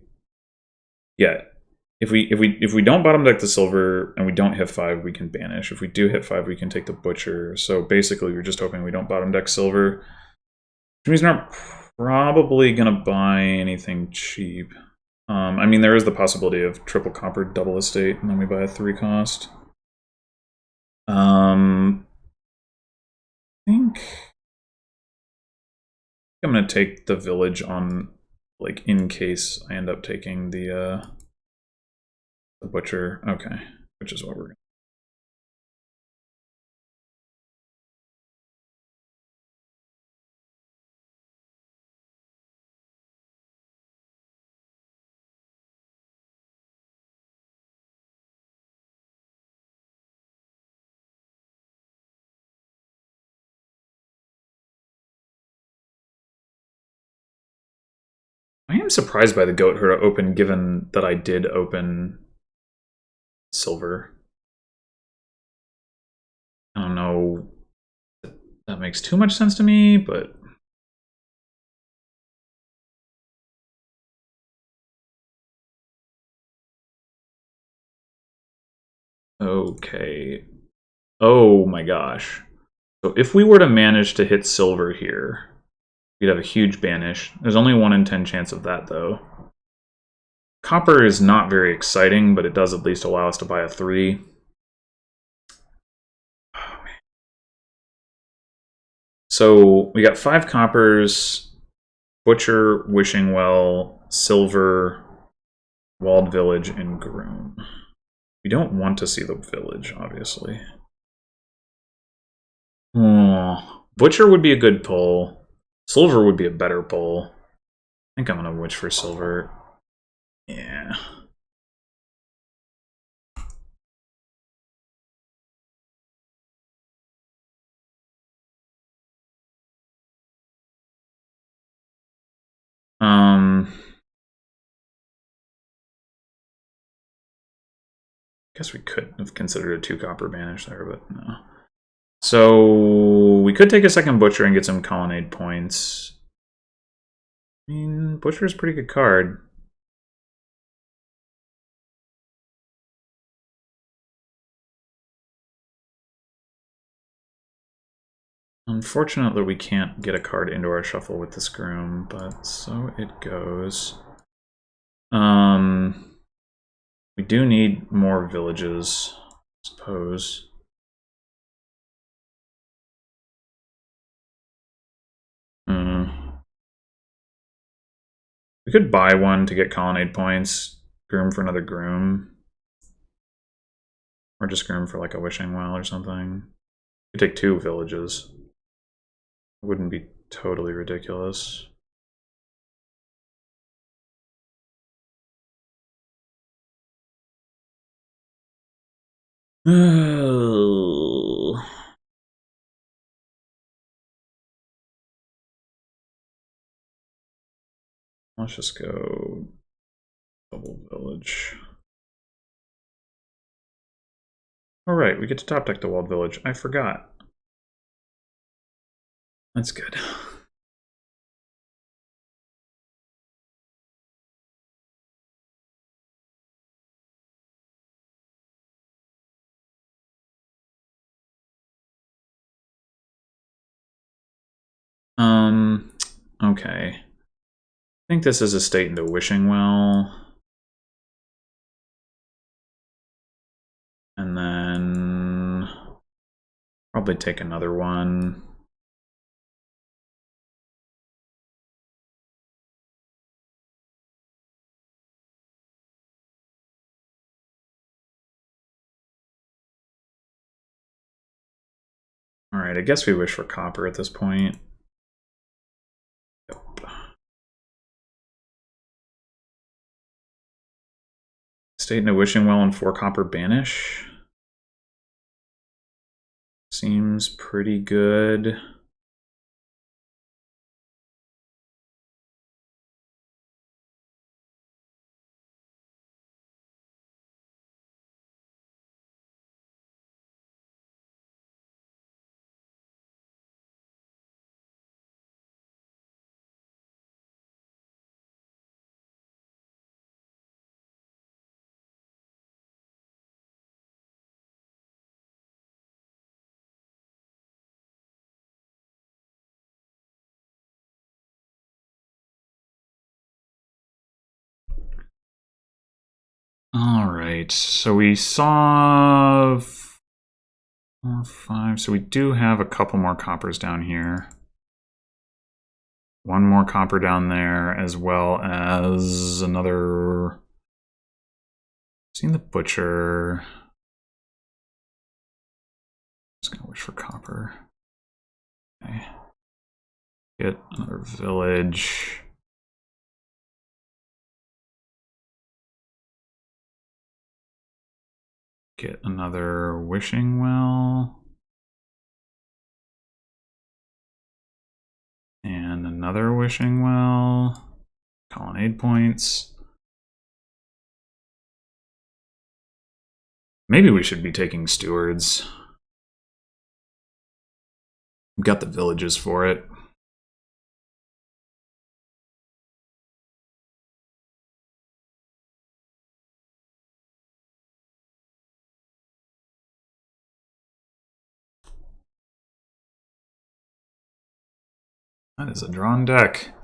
Yeah. If we don't bottom deck the silver and we don't hit 5, we can Banish. If we do hit 5, we can take the Butcher. So basically we're just hoping we don't bottom deck silver. Which means we're not probably gonna buy anything cheap. I mean, there is the possibility of triple copper, double estate, and then we buy a 3 cost. I think I'm gonna take the village on, like, in case I end up taking the Butcher. Okay, which is what we're gonna... I am surprised by the goat herd open, given that I did open silver. I don't know if that makes too much sense to me, but... Okay. Oh my gosh. So if we were to manage to hit silver here, we'd have a huge Banish. There's only 1 in 10 chance of that, though. Copper is not very exciting, but it does at least allow us to buy a 3. Oh, man. So we got 5 coppers. Butcher, Wishing Well, Silver, Walled Village, and Groom. We don't want to see the village, obviously. Oh, Butcher would be a good pull. Silver would be a better pull. I think I'm gonna wish for Silver. Yeah. Guess we could have considered a 2 copper banish there, but no. So we could take a second Butcher and get some Colonnade points. I mean, Butcher is a pretty good card. Unfortunately, we can't get a card into our shuffle with this Groom, but so it goes. We do need more villages, I suppose. We could buy one to get Colonnade points, Groom for another Groom. Or just Groom for like a Wishing Well or something. We could take 2 villages. It wouldn't be totally ridiculous. Let's just go double village. All right, we get to top deck the Walled Village. I forgot. That's good. Okay. I think this is a state into Wishing Well. And then probably take another one. All right, I guess we wish for copper at this point. Yep. State into Wishing Well and 4 copper banish. Seems pretty good. All right, so we saw 4, 5. So we do have a couple more coppers down here. 1 more copper down there, as well as another. Seen the Butcher. Just gonna wish for copper. Okay. Get another village. Get another Wishing Well. And another Wishing Well. Colonnade points. Maybe we should be taking stewards. We've got the villages for it. That is a drawn deck.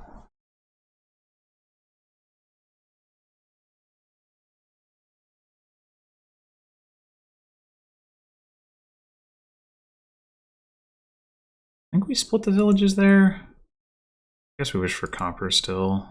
I think we split the villages there. Guess we wish for copper still.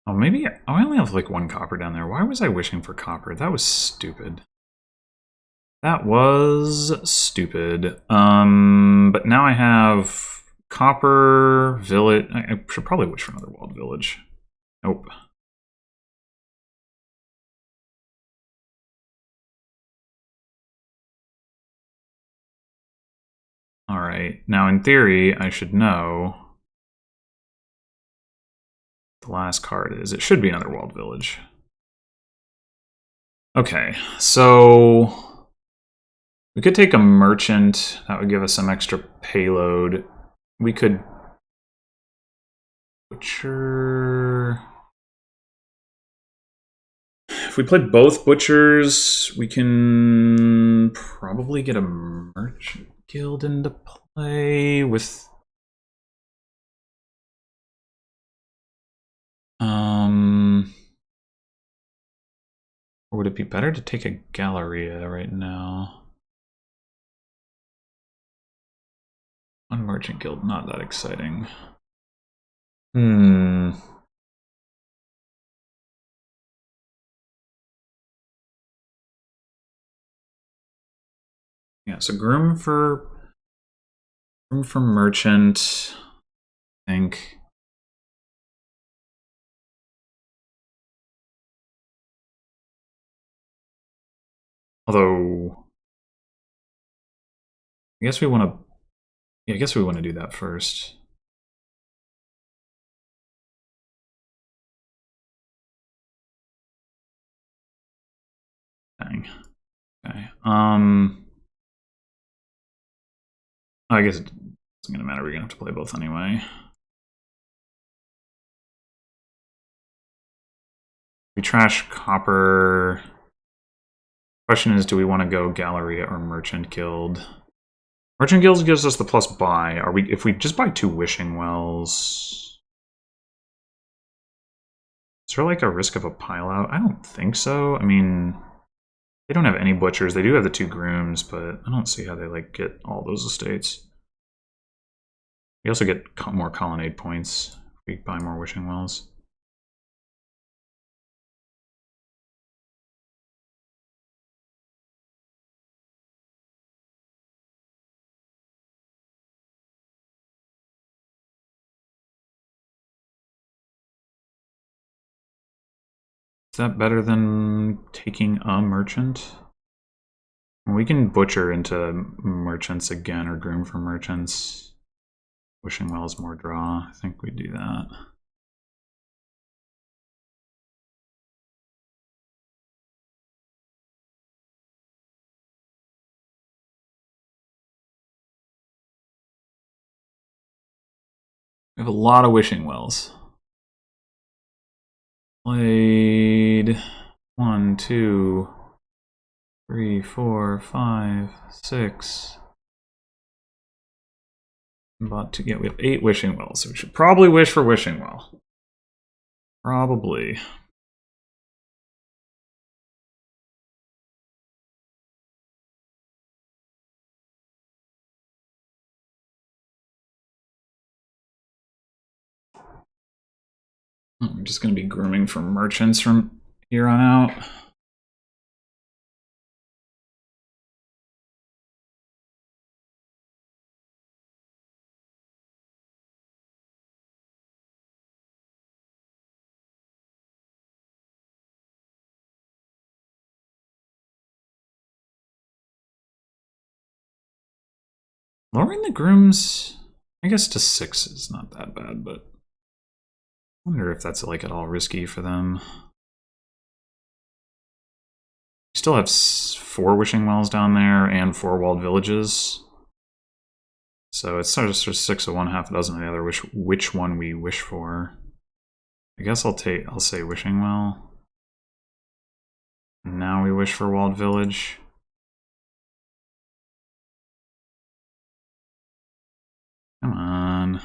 Oh, maybe I only have like 1 copper down there. Why was I wishing for copper? That was stupid. That was stupid. But now I have copper, village. I should probably wish for another walled village. Nope. All right. Now, in theory, I should know the last card is. It should be another walled village. Okay, so we could take a merchant. That would give us some extra payload. We could butcher. If we played both butchers, we can probably get a merchant guild into play with. Or would it be better to take a Galleria right now? One merchant guild, not that exciting. Yeah, so groom for merchant, I think. Although, I guess we want to. Yeah, I guess we want to do that first. Dang. Okay. I guess it doesn't gonna matter. We're gonna have to play both anyway. We trash copper. Question is, do we want to go Galleria or Merchant Guild? Merchant Guild gives us the plus buy. Are we? If we just buy 2 Wishing Wells, is there like a risk of a pile out? I don't think so. I mean, they don't have any butchers. They do have the 2 grooms, but I don't see how they like get all those estates. We also get more colonnade points if we buy more Wishing Wells. Is that better than taking a merchant? We can butcher into merchants again or groom for merchants. Wishing Wells more draw. I think we do that. We have a lot of Wishing Wells. Played 1, 2, 3, 4, 5, 6. About to get. We have 8 Wishing Wells, so we should probably wish for Wishing Well. Probably. I'm just going to be grooming for merchants from here on out. Lowering the grooms, I guess, to 6 is not that bad, but I wonder if that's like at all risky for them. We still have 4 Wishing Wells down there and 4 walled villages. So it's sort of 6 of one, half a dozen of the other. Which one we wish for? I guess I'll say Wishing Well. Now we wish for walled village. Come on.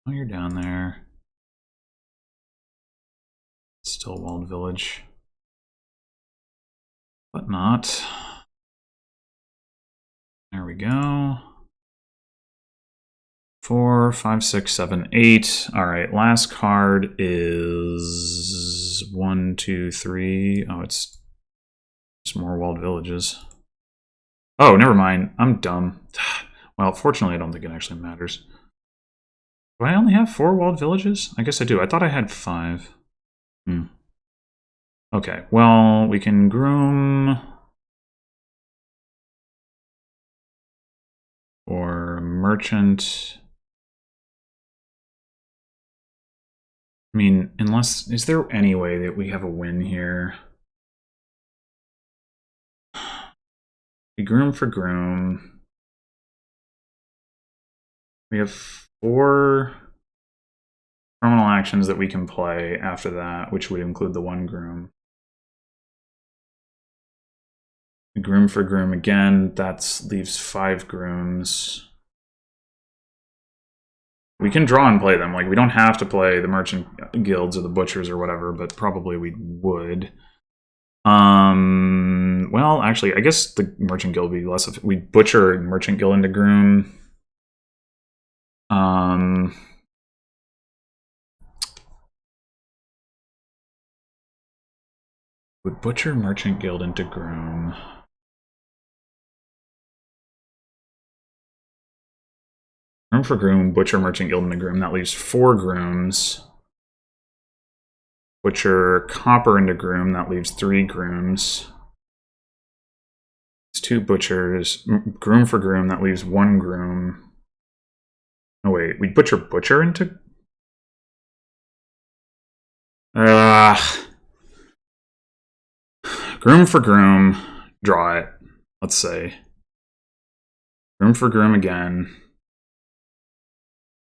Oh, you're down there. Still walled village. But not. There we go. 4, 5, 6, 7, 8. All right, last card is 1, 2, 3. Oh, it's more walled villages. Oh, never mind. I'm dumb. Well, fortunately, I don't think it actually matters. Do I only have 4 walled villages? I guess I do. I thought I had 5. Okay, well, we can groom or merchant. I mean, unless, is there any way that we have a win here? We groom for groom. We have 4 terminal actions that we can play after that, which would include the 1 groom. We groom for groom again, that leaves 5 grooms. We can draw and play them. Like, we don't have to play the merchant guilds or the butchers or whatever, but probably we would. Well, actually, I guess the merchant guild would be less of... We butcher merchant guild into groom. Would butcher merchant guild into groom. Groom for groom, butcher merchant guild into groom. That leaves 4 grooms. Butcher copper into groom. That leaves 3 grooms. It's 2 butchers. Groom for groom. That leaves 1 groom. Oh wait, we butcher into... Groom for groom. Draw it. Let's say. Groom for groom again.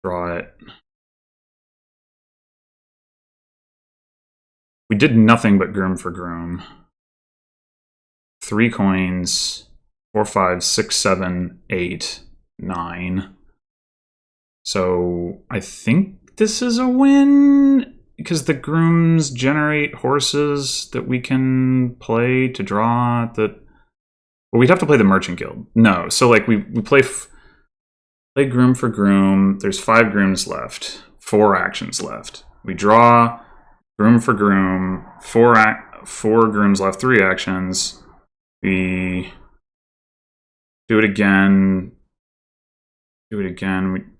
Draw it. We did nothing but groom for groom. 3 coins. 4, 5, 6, 7, 8, 9. So I think this is a win because the grooms generate horses that we can play to draw. Well, we'd have to play the merchant guild. No, so like we play groom for groom. There's 5 grooms left. 4 actions left. We draw groom for groom. 4 grooms left. 3 actions. We do it again. Do it again.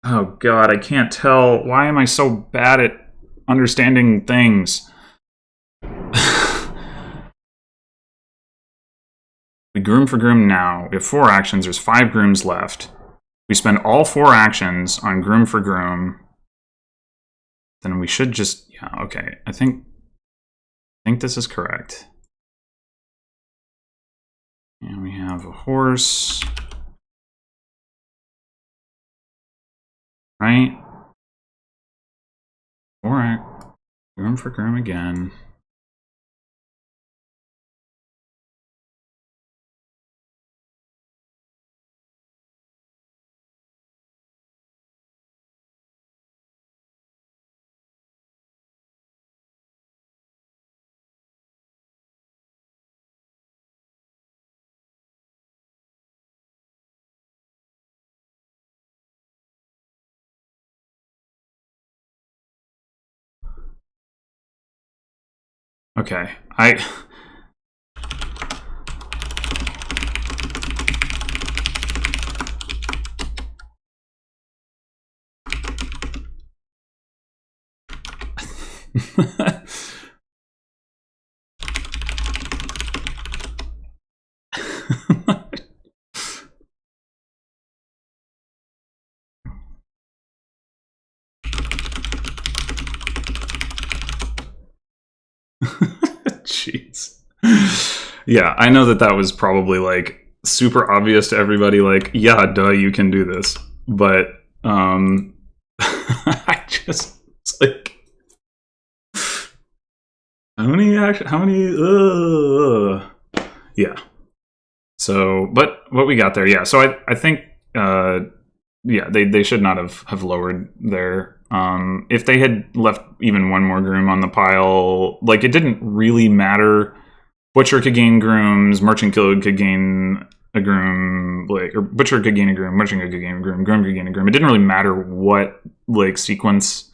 Oh god, I can't tell. Why am I so bad at understanding things? We groom for groom now. We have 4 actions. There's 5 grooms left. We spend all 4 actions on groom for groom. Then we should just... Yeah, okay. I think this is correct. And we have a horse. Right? 4 groom for groom again. Okay, jeez. Yeah, I know that was probably like super obvious to everybody, like, yeah, duh, you can do this. But I just, it's like, how many yeah. So, but what we got there, yeah. So I think yeah, they should not have lowered their. If they had left even one more groom on the pile, like it didn't really matter. Butcher could gain grooms, Merchant Guild could gain a groom, like, or Butcher could gain a groom, Merchant Guild could gain a groom could gain a groom. It didn't really matter what like sequence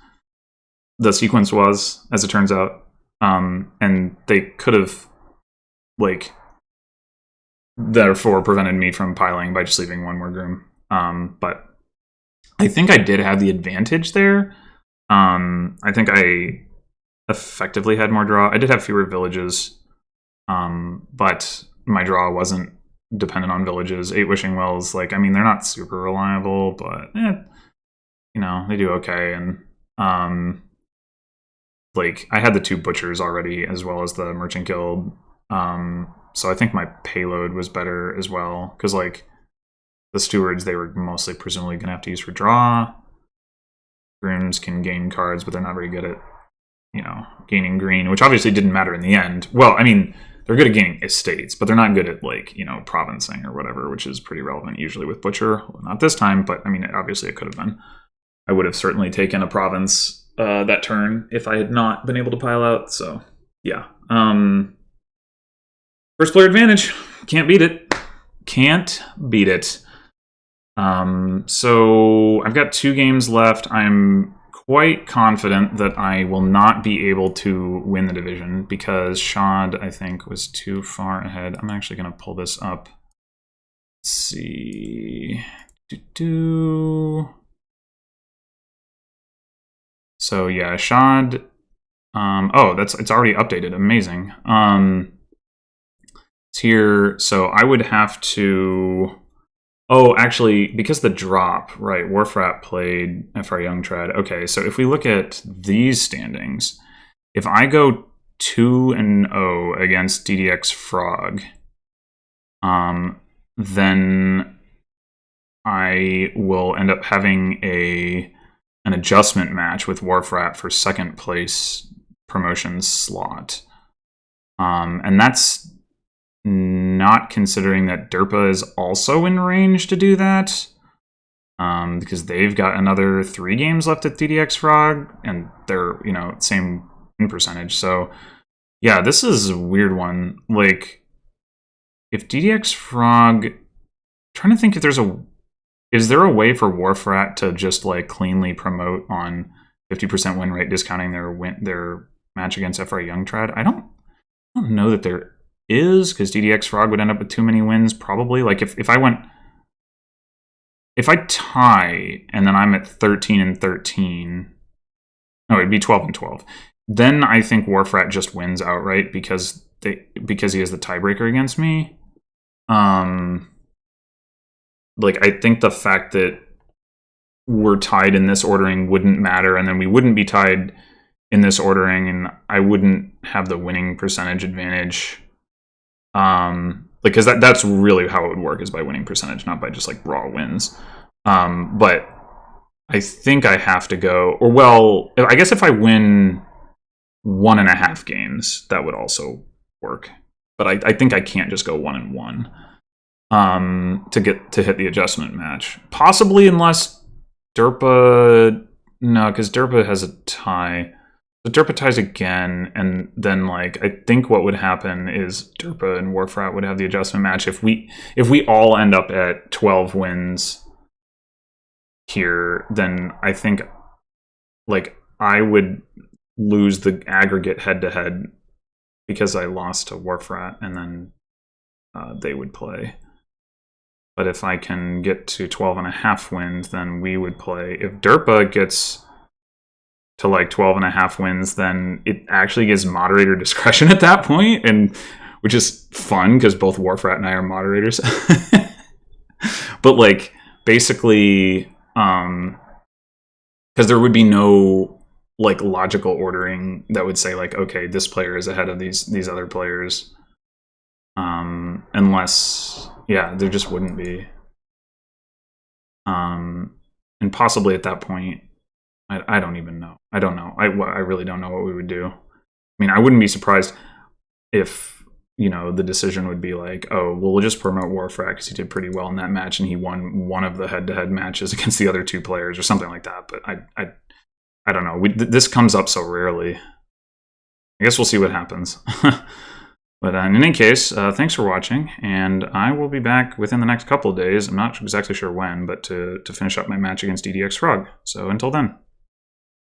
the sequence was, as it turns out. And they could have like therefore prevented me from piling by just leaving one more groom. But I think I did have the advantage there. I think I effectively had more draw. I did have fewer villages. But my draw wasn't dependent on villages. 8 Wishing Wells, like, I mean, they're not super reliable, but, you know, they do okay. And, like, I had the 2 Butchers already, as well as the Merchant Guild. So I think my payload was better as well. Because, like, the Stewards, they were mostly presumably going to have to use for draw. Grooms can gain cards, but they're not very good at, you know, gaining green, which obviously didn't matter in the end. Well, I mean, they're good at gaining estates, but they're not good at, like, you know, provincing or whatever, which is pretty relevant usually with Butcher. Well, not this time, but I mean, obviously it could have been. I would have certainly taken a province that turn if I had not been able to pile out. So, yeah. First player advantage. Can't beat it. Can't beat it. So I've got 2 games left. I'm quite confident that I will not be able to win the division because schadd, I think, was too far ahead. I'm actually going to pull this up. Let's see. So yeah, schadd. Oh, it's already updated. Amazing. It's here. So I would have to. Oh, actually, because the drop, right, Warfrat played FR Young Trad. Okay, so if we look at these standings, if I go 2-0 against DDX Frog, then I will end up having an adjustment match with Warfrat for 2nd place promotion slot. And that's not considering that Derpa is also in range to do that, because they've got another 3 games left at DDX Frog, and they're, you know, same win percentage. So, yeah, this is a weird one. Like, if DDX Frog, I'm trying to think if is there a way for Warfrat to just like cleanly promote on 50% win rate, discounting their match against FR Young Trad? I don't know that there is, because DDX Frog would end up with too many wins probably. Like if I tie and then I'm at 13-13, no, it'd be 12-12. Then I think Warfrat just wins outright because he has the tiebreaker against me. Like, I think the fact that we're tied in this ordering wouldn't matter, and then we wouldn't be tied in this ordering, and I wouldn't have the winning percentage advantage. Because that's really how it would work, is by winning percentage, not by just like raw wins. But I think I have to go, or well, I guess if I win 1.5 games, that would also work. But I think I can't just go 1-1 to hit the adjustment match. Possibly, unless Derpa, no, because Derpa has a tie. The Derpa ties again, and then like I think what would happen is Derpa and Warfrat would have the adjustment match. If we all end up at 12 wins here, then I think like I would lose the aggregate head-to-head because I lost to Warfrat, and then they would play. But if I can get to 12.5 wins, then we would play. If Derpa gets to like 12.5 wins, then it actually gives moderator discretion at that point, and which is fun because both Warfrat and I are moderators. But like basically, because there would be no like logical ordering that would say like, okay, this player is ahead of these other players, unless, yeah, there just wouldn't be. And possibly at that point, I don't even know. I don't know. I really don't know what we would do. I mean, I wouldn't be surprised if you know, the decision would be like, oh, well, we'll just promote Warfrat because he did pretty well in that match and he won one of the head-to-head matches against the other 2 players or something like that. But I don't know. This comes up so rarely. I guess we'll see what happens. But in any case, thanks for watching, and I will be back within the next couple of days. I'm not exactly sure when, but to finish up my match against DDX Frog. So until then.